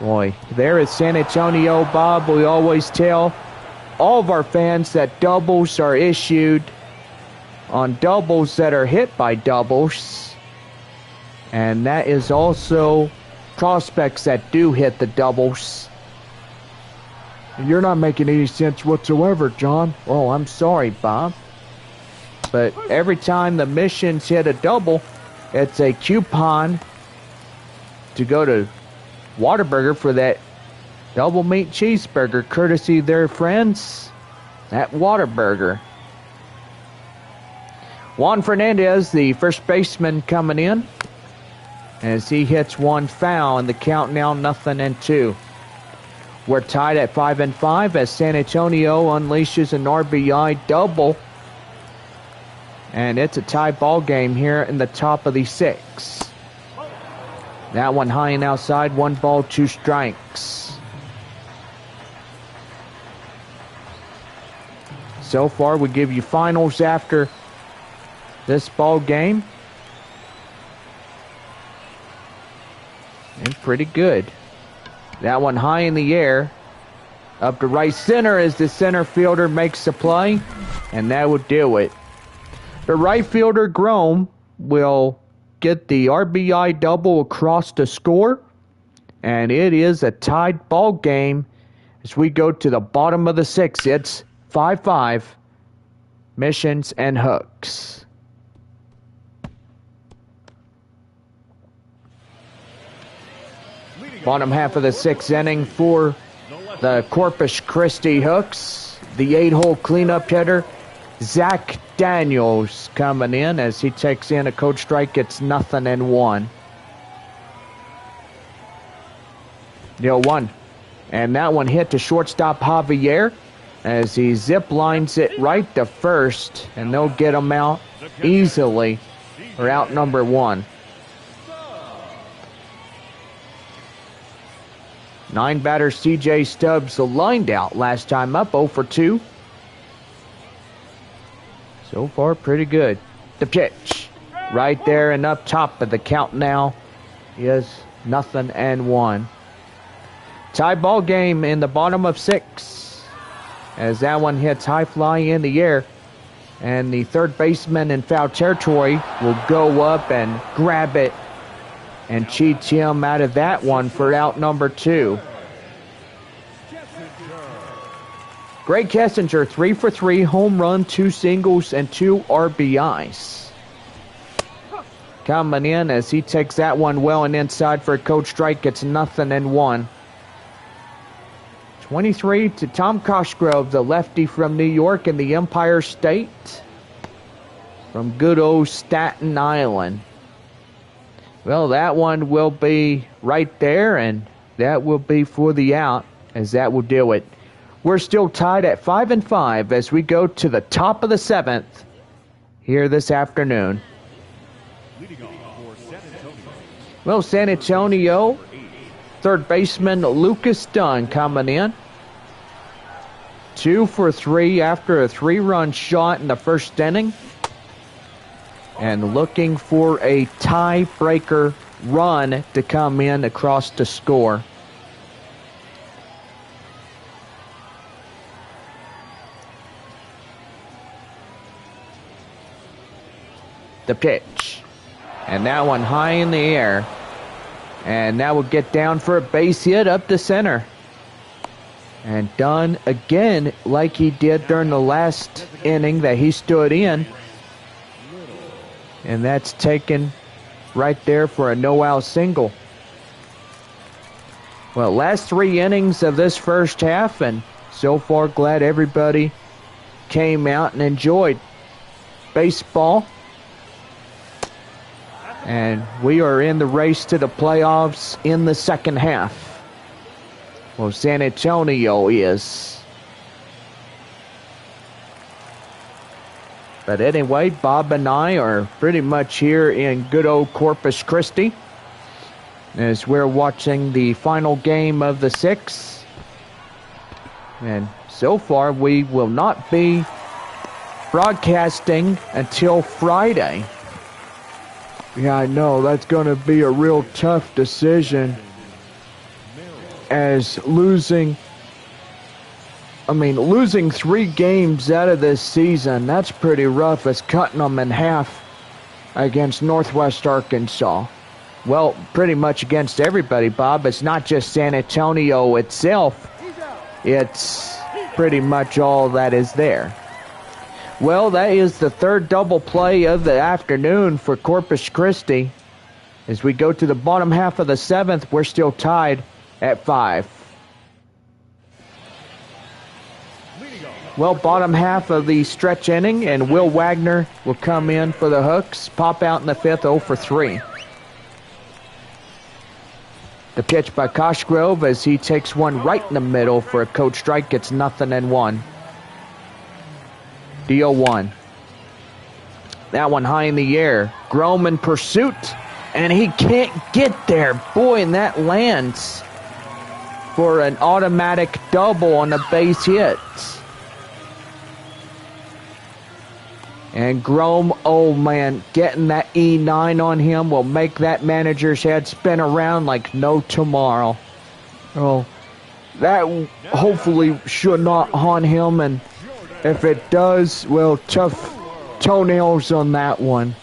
Boy, there is San Antonio, Bob. We always tell all of our fans that doubles are issued on doubles that are hit by doubles. And that is also prospects that do hit the doubles. You're not making any sense whatsoever, John. Oh, I'm sorry, Bob. But every time the Missions hit a double, it's a coupon to go to Whataburger for that double meat cheeseburger, courtesy of their friends at Whataburger. Juan Fernandez, the first baseman, coming in as he hits one foul, and the count now 0-2. We're tied at 5-5 as San Antonio unleashes an RBI double. And it's a tie ball game here in the top of the 6th. That one high and outside, 1 ball, 2 strikes. So far, we give you finals after this ball game. And pretty good. That one high in the air. Up to right center as the center fielder makes the play. And that would do it. The right fielder, Grome, will get the RBI double across the score. And it is a tied ball game as we go to the bottom of the 6th. It's 5-5, Missions and Hooks. Bottom half of the 6th inning for the Corpus Christi Hooks. The 8-hole cleanup hitter, Zach Daniels, coming in as he takes in a cold strike. It's 0-1. 0-1. And that one hit to shortstop Javier as he zip lines it right to first, and they'll get him out easily for out number 1. 9-batter CJ Stubbs lined out last time up, 0 for 2. So far, pretty good. The pitch. Right there and up top of the count now is 0-1. Tie ball game in the bottom of 6. As that one hits high fly in the air. And the third baseman in foul territory will go up and grab it and cheat him out of that one for out number 2. Greg Kessinger, 3 for 3, home run, 2 singles, and 2 RBIs. Coming in as he takes that one well and inside for a cold strike. It's 0-1. 23 to Tom Cosgrove, the lefty from New York in the Empire State. From good old Staten Island. Well, that one will be right there, and that will be for the out, as that will do it. We're still tied at 5-5 as we go to the top of the 7th here this afternoon. Well, San Antonio, third baseman Lucas Dunn coming in. 2 for 3 after a 3-run shot in the first inning. And looking for a tiebreaker run to come in across the score. The pitch. And that one high in the air. And that will get down for a base hit up the center. And Dunn again, like he did during the last inning that he stood in. And that's taken right there for a no-out single. Well, last 3 innings of this first half, and so far glad everybody came out and enjoyed baseball. And we are in the race to the playoffs in the second half. Well, San Antonio is. But anyway, Bob and I are pretty much here in good old Corpus Christi as we're watching the final game of the 6th. And so far, we will not be broadcasting until Friday. Yeah, I know. That's going to be a real tough decision. As losing 3 games out of this season, that's pretty rough. As cutting them in half against Northwest Arkansas. Well, pretty much against everybody, Bob. It's not just San Antonio itself. It's pretty much all that is there. Well, that is the third double play of the afternoon for Corpus Christi. As we go to the bottom half of the 7th, we're still tied at 5. Well, bottom half of the stretch inning, and Will Wagner will come in for the Hooks. Pop out in the 5th, 0 for 3. The pitch by Cosgrove as he takes one right in the middle for a cold strike. It's 0-1. The 0-1. That one high in the air. Grom in pursuit, and he can't get there. Boy, and that lands for an automatic double on a base hit. And Grom, oh man, getting that E9 on him will make that manager's head spin around like no tomorrow. Oh, that hopefully should not haunt him, and if it does, well, tough toenails on that one.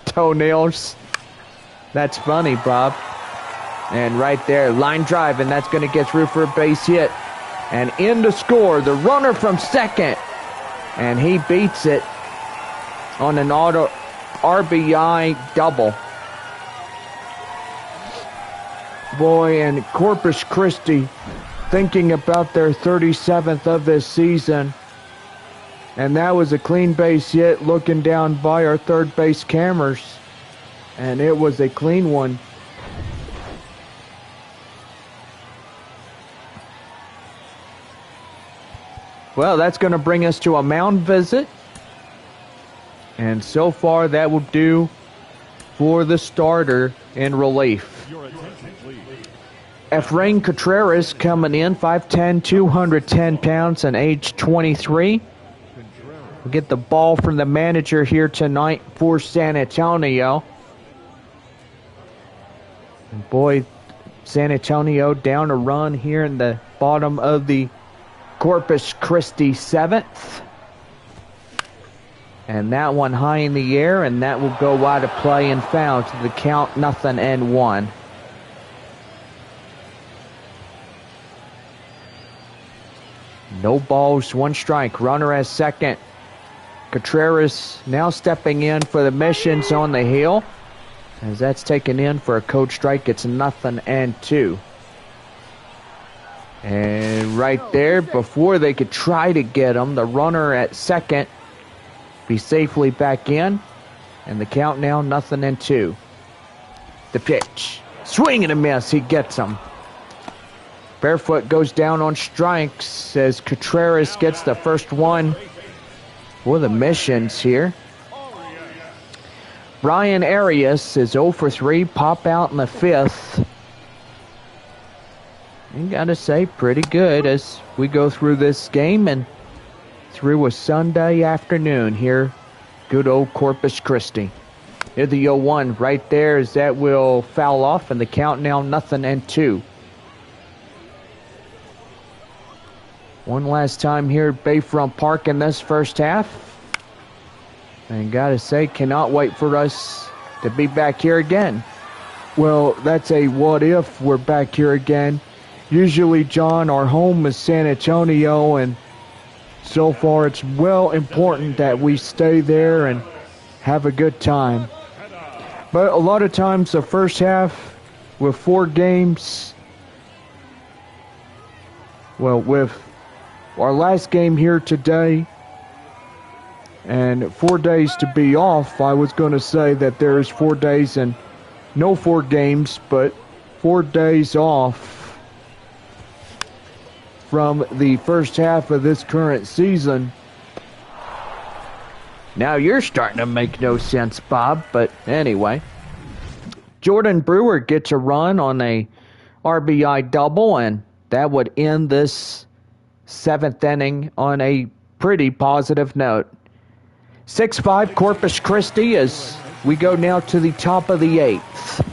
Toenails. That's funny, Bob. And right there, line drive, and that's going to get through for a base hit. And in to score, the runner from second. And he beats it on an auto RBI double. Boy, and Corpus Christi thinking about their 37th of this season. And that was a clean base hit looking down by our third base cameras. And it was a clean one. Well, that's going to bring us to a mound visit. And so far, that will do for the starter in relief. Efrain Contreras coming in, 5'10", 210 pounds, and age 23. We'll get the ball from the manager here tonight for San Antonio. And boy, San Antonio down a run here in the bottom of the Corpus Christi 7th. And that one high in the air, and that will go wide of play and foul to the count 0-1. No balls, 1 strike. Runner at second. Contreras now stepping in for the missions on the hill. As that's taken in for a code strike, it's 0-2. And right there, before they could try to get him, the runner at second be safely back in. And the count now 0-2. The pitch. Swing and a miss. He gets him. Barefoot goes down on strikes as Contreras gets the first one for the missions here. Brian Arias is 0 for 3, pop out in the 5th. And gotta say, pretty good as we go through this game and through a Sunday afternoon here. Good old Corpus Christi. Here's the 0-1 right there as that will foul off, and the count now 0-2. One last time here at Bayfront Park in this first half. And gotta say, cannot wait for us to be back here again. Well, that's a what if we're back here again. Usually, John, our home is San Antonio, and so far it's well important that we stay there and have a good time. But a lot of times the first half with 4 games, well, with our last game here today, and 4 days to be off, I was going to say that there's 4 days and no 4 games, but 4 days off from the first half of this current season. Now you're starting to make no sense, Bob, but anyway. Jordan Brewer gets a run on a RBI double, and that would end this 7th inning on a pretty positive note. 6-5 Corpus Christi as we go now to the top of the 8th.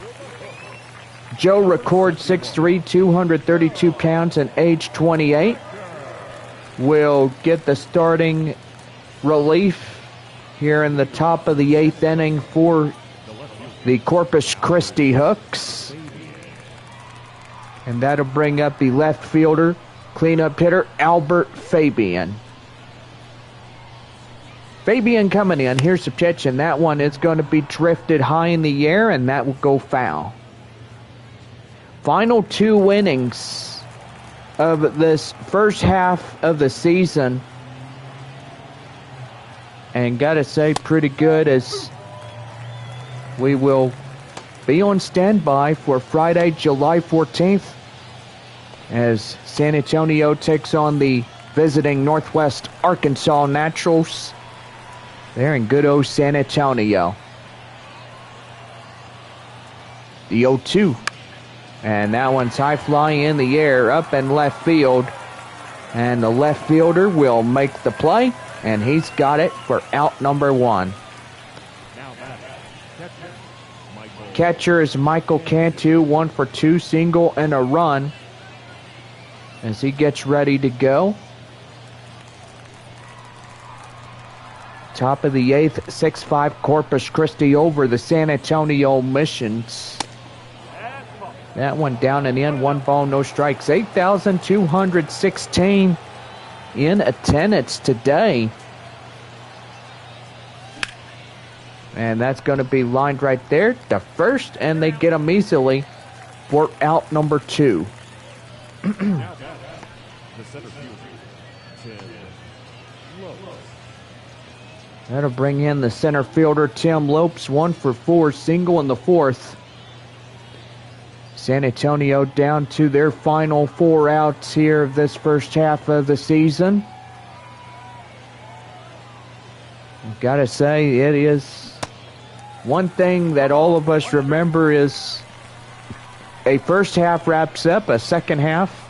Joe records 6'3", 232 pounds and age 28. Will get the starting relief here in the top of the 8th inning for the Corpus Christi Hooks. And that'll bring up the left fielder, cleanup hitter, Albert Fabian. Fabian coming in. Here's the pitch, and that one is going to be drifted high in the air, and that will go foul. Final 2 innings of this first half of the season. And gotta say, pretty good as we will be on standby for Friday, July 14th, as San Antonio takes on the visiting Northwest Arkansas Naturals. They're in good old San Antonio. The 0-2. And that one's high fly in the air up in left field. And the left fielder will make the play. And he's got it for out number 1. Catcher is Michael Cantu, 1 for 2, single and a run. As he gets ready to go. Top of the 8th, 6-5 Corpus Christi over the San Antonio Missions. That one down and in, 1 ball, no strikes. 8,216 in attendance today. And that's going to be lined right there to first, and they get them easily for out number 2. That'll bring in the center fielder, Tim Lopes, 1 for 4, single in the 4th. San Antonio down to their final 4 outs here of this first half of the season. I've got to say, it is one thing that all of us remember is a first half wraps up, a second half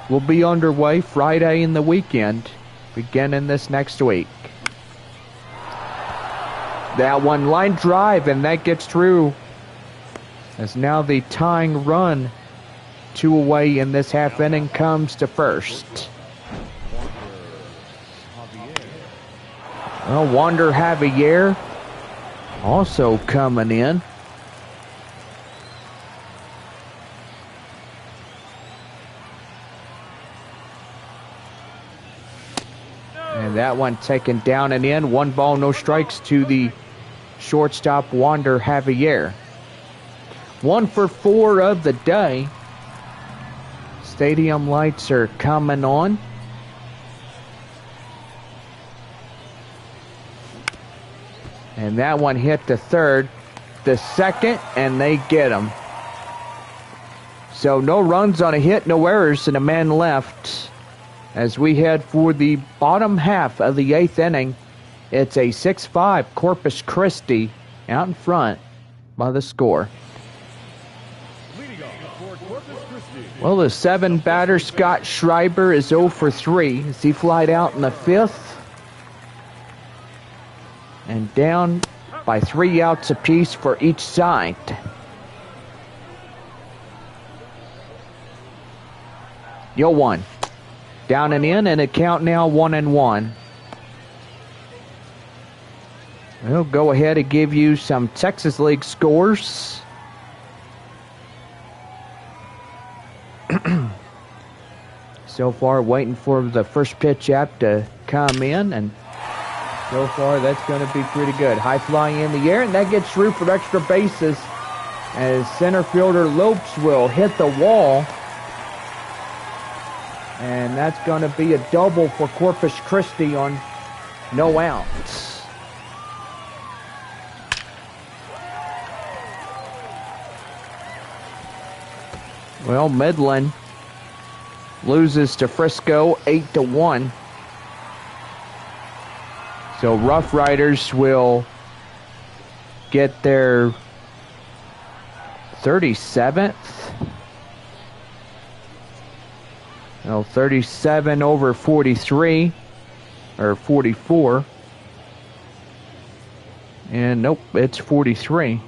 will be underway Friday and the weekend, beginning this next week. That one line drive, and that gets through. As now the tying run, 2 away in this half inning, comes to first. Well, Wander Javier also coming in. And that one taken down and in. 1 ball, no strikes to the shortstop, Wander Javier. 1 for 4 of the day. Stadium lights are coming on. And that one hit the third, the second, and they get him. So no runs on a hit, no errors, and a man left. As we head for the bottom half of the 8th inning, it's a 6-5 Corpus Christi out in front by the score. Leading off for Corpus Christi. Well, the 7 batter, Scott Schreiber, is 0 for 3 as he flied out in the 5th. And down by 3 outs apiece for each side. Yo 1. Down and in, and a count now 1-1. We'll go ahead and give you some Texas League scores. So far, waiting for the first pitch app to come in, and so far that's going to be pretty good. High flying in the air, and that gets through for extra bases as center fielder Lopes will hit the wall. And that's going to be a double for Corpus Christi on no outs. Well, Midland loses to Frisco 8-1. So Rough Riders will get their 37th. Well, 37 over 43, or 44. And nope, it's 43.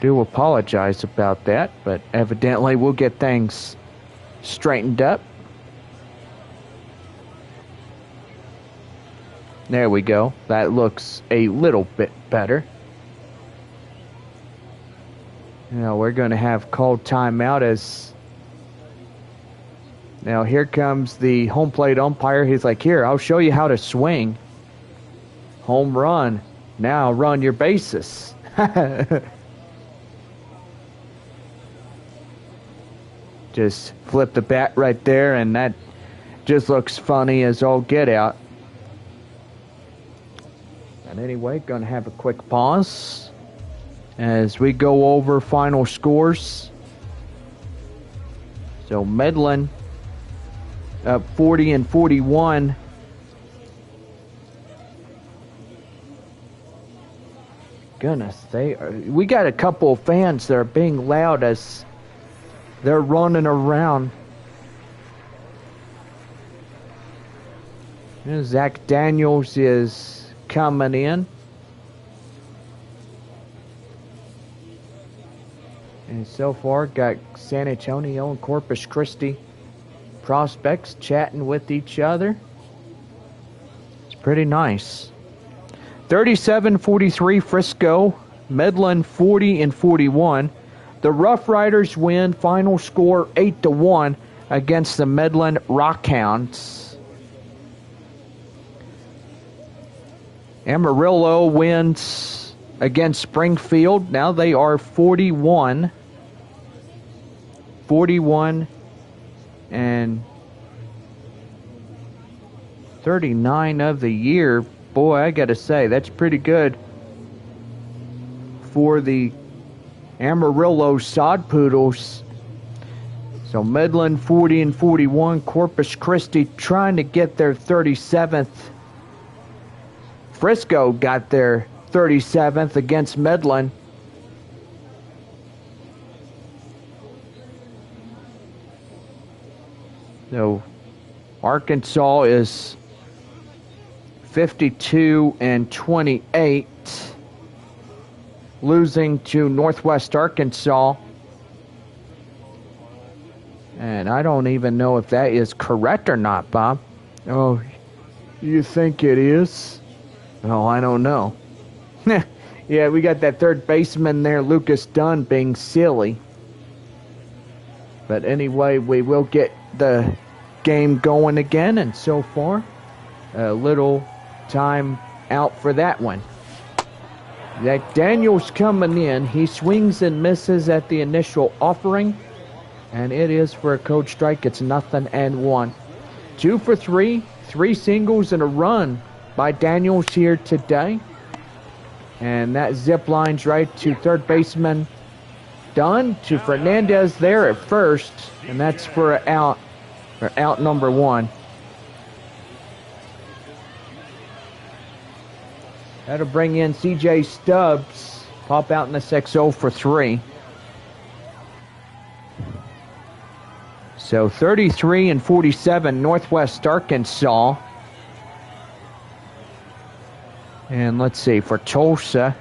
Do apologize about that, but evidently we'll get things straightened up. There we go. That looks a little bit better. Now we're going to have called timeout as... Now here comes the home plate umpire. He's like, here, I'll show you how to swing. Home run. Now run your bases. Just flip the bat right there, and that just looks funny as all get out. But anyway, going to have a quick pause as we go over final scores. So Midland up 40-41. Goodness, we got a couple of fans that are being loud as they're running around. And Zach Daniels is coming in. And so far got San Antonio and Corpus Christi prospects chatting with each other. It's pretty nice. 37-43 Frisco. Midland 40-41. The Rough Riders win. Final score 8-1 against the Midland Rockhounds. Amarillo wins against Springfield. Now they are 41 and 39 of the year. Boy, I gotta say, that's pretty good for the Amarillo Sod Poodles. So Midland 40-41. Corpus Christi trying to get their 37th. Frisco got their 37th against Midland. So Arkansas is 52-28, losing to Northwest Arkansas. And I don't even know if that is correct or not, Bob. Oh, You think it is? Oh, I don't know. Yeah, we got that third baseman there, Lucas Dunn, being silly. But anyway, we will get the game going again, and so far, a little time out for that one. That Daniels coming in. He swings and misses at the initial offering, and it is for a code strike. It's 0-1. 2 for 3, 3 singles and a run by Daniels here today. And that zip lines right to third baseman Dunn, to Fernandez there at first, and that's for an out, or out number 1. That'll bring in C.J. Stubbs, pop out in the 6-0 for 3. So 33-47 Northwest Arkansas. And let's see, for Tulsa.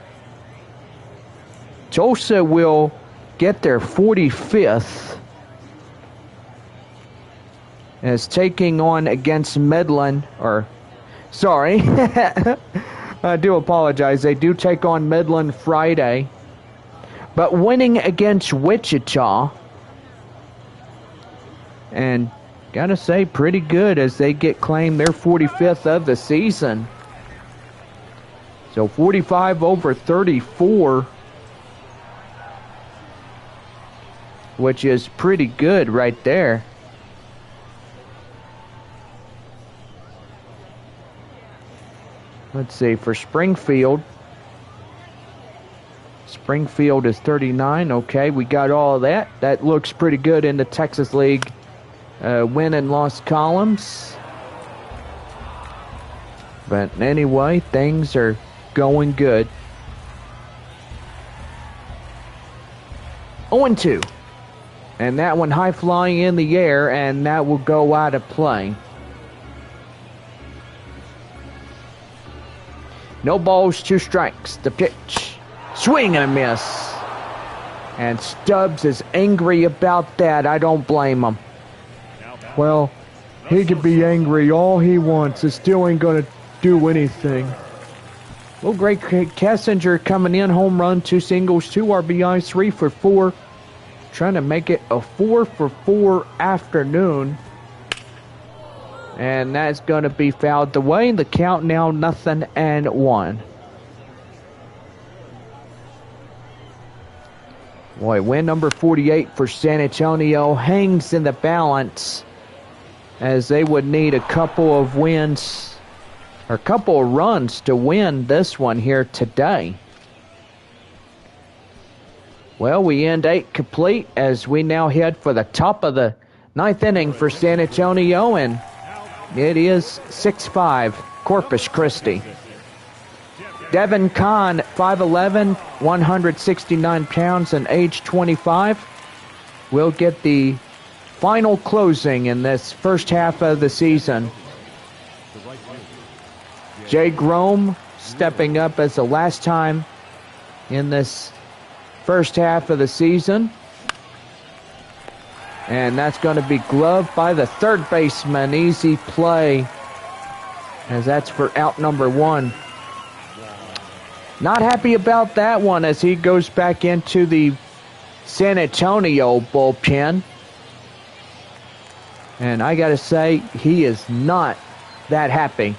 Tulsa will get their 45th as taking on against Midland, or, sorry, I do apologize. They do take on Midland Friday, but winning against Wichita. And gotta say, pretty good as they get claimed their 45th of the season. So 45-34, which is pretty good right there. Let's see, for Springfield. Springfield is 39. Okay, we got all of that. That looks pretty good in the Texas League win and loss columns. But anyway, things are going good. 0-2. And that one high flying in the air, and that will go out of play. No balls, 2 strikes. The pitch. Swing and a miss. And Stubbs is angry about that. I don't blame him. Well, he could be angry all he wants. It still ain't gonna do anything. Well, Greg Kessinger coming in, home run, 2 singles, 2 RBIs, 3 for 4. Trying to make it a 4 for 4 afternoon. And that's going to be fouled away. The count now 0-1. Boy, win number 48 for San Antonio hangs in the balance, as they would need a couple of wins, or a couple of runs to win this one here today. Well, we end 8 complete as we now head for the top of the 9th inning for San Antonio, and it is 6-5 Corpus Christi. Devin Kahn, 5'11", 169 pounds, and age 25, will get the final closing in this first half of the season. Jay Grome stepping up as the last time in this first half of the season. And that's going to be gloved by the third baseman. Easy play, as that's for out number 1. Not happy about that one as he goes back into the San Antonio bullpen. And I got to say, he is not that happy.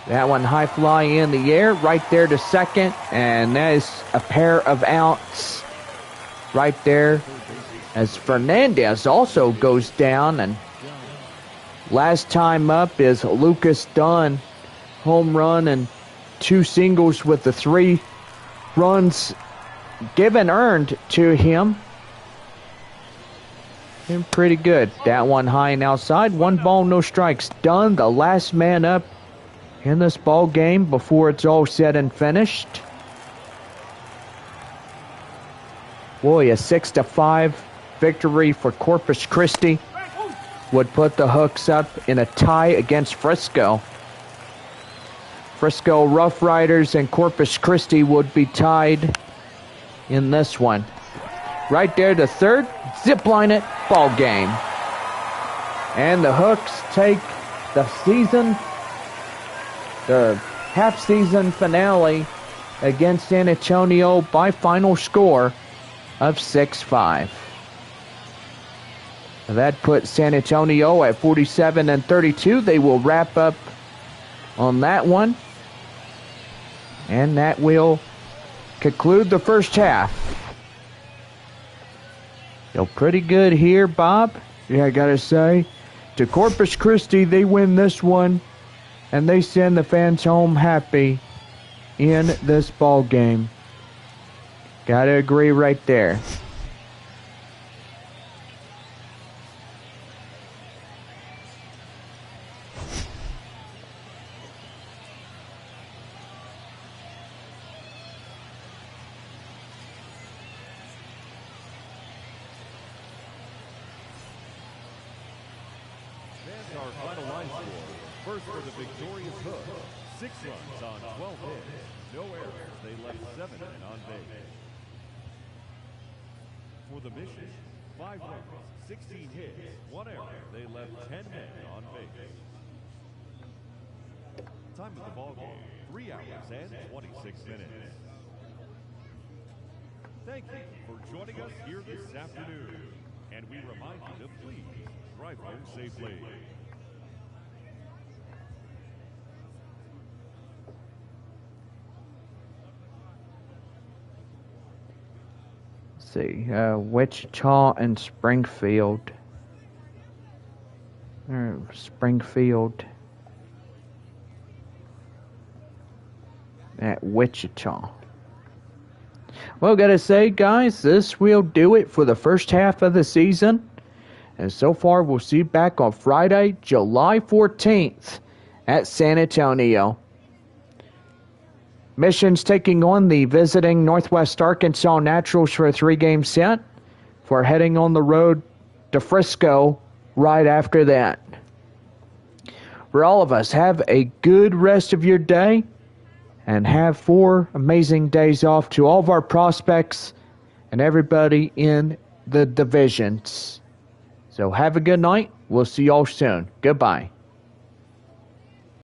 That one high fly in the air, right there to second. And that is a pair of outs right there, as Fernandez also goes down. And last time up is Lucas Dunn. Home run and 2 singles with the 3 runs given earned to him. And pretty good. That one high and outside. 1 ball, no strikes. Dunn, the last man up in this ball game before it's all said and finished. Boy, a 6-5 victory for Corpus Christi would put the Hooks up in a tie against Frisco. Frisco Rough Riders and Corpus Christi would be tied in this one. Right there to third, zip line it, ball game. And the Hooks take the half-season finale against San Antonio by final score of 6-5. That puts San Antonio at 47-32. They will wrap up on that one. And that will conclude the first half. So pretty good here, Bob. Yeah, I gotta say, to Corpus Christi, they win this one, and they send the fans home happy in this ball game. Gotta agree right there. Our final line score. First for the victorious Hook. 6 runs on 12 hits. No errors. They left 7 men on base. For the Mission, 5 runs, 16 hits, 1 error. They left 10 men on base. Time of the ball game, 3 hours and 26 minutes. Thank you for joining us here this afternoon. And we remind you to please drive home safely. See, Wichita and Springfield. Springfield at Wichita. Well, gotta say, guys, this will do it for the first half of the season. And so far, we'll see you back on Friday, July 14th at San Antonio. Mission's taking on the visiting Northwest Arkansas Naturals for a 3-game set. For heading on the road to Frisco right after that. For all of us, have a good rest of your day. And have 4 amazing days off to all of our prospects and everybody in the divisions. So have a good night. We'll see y'all soon. Goodbye.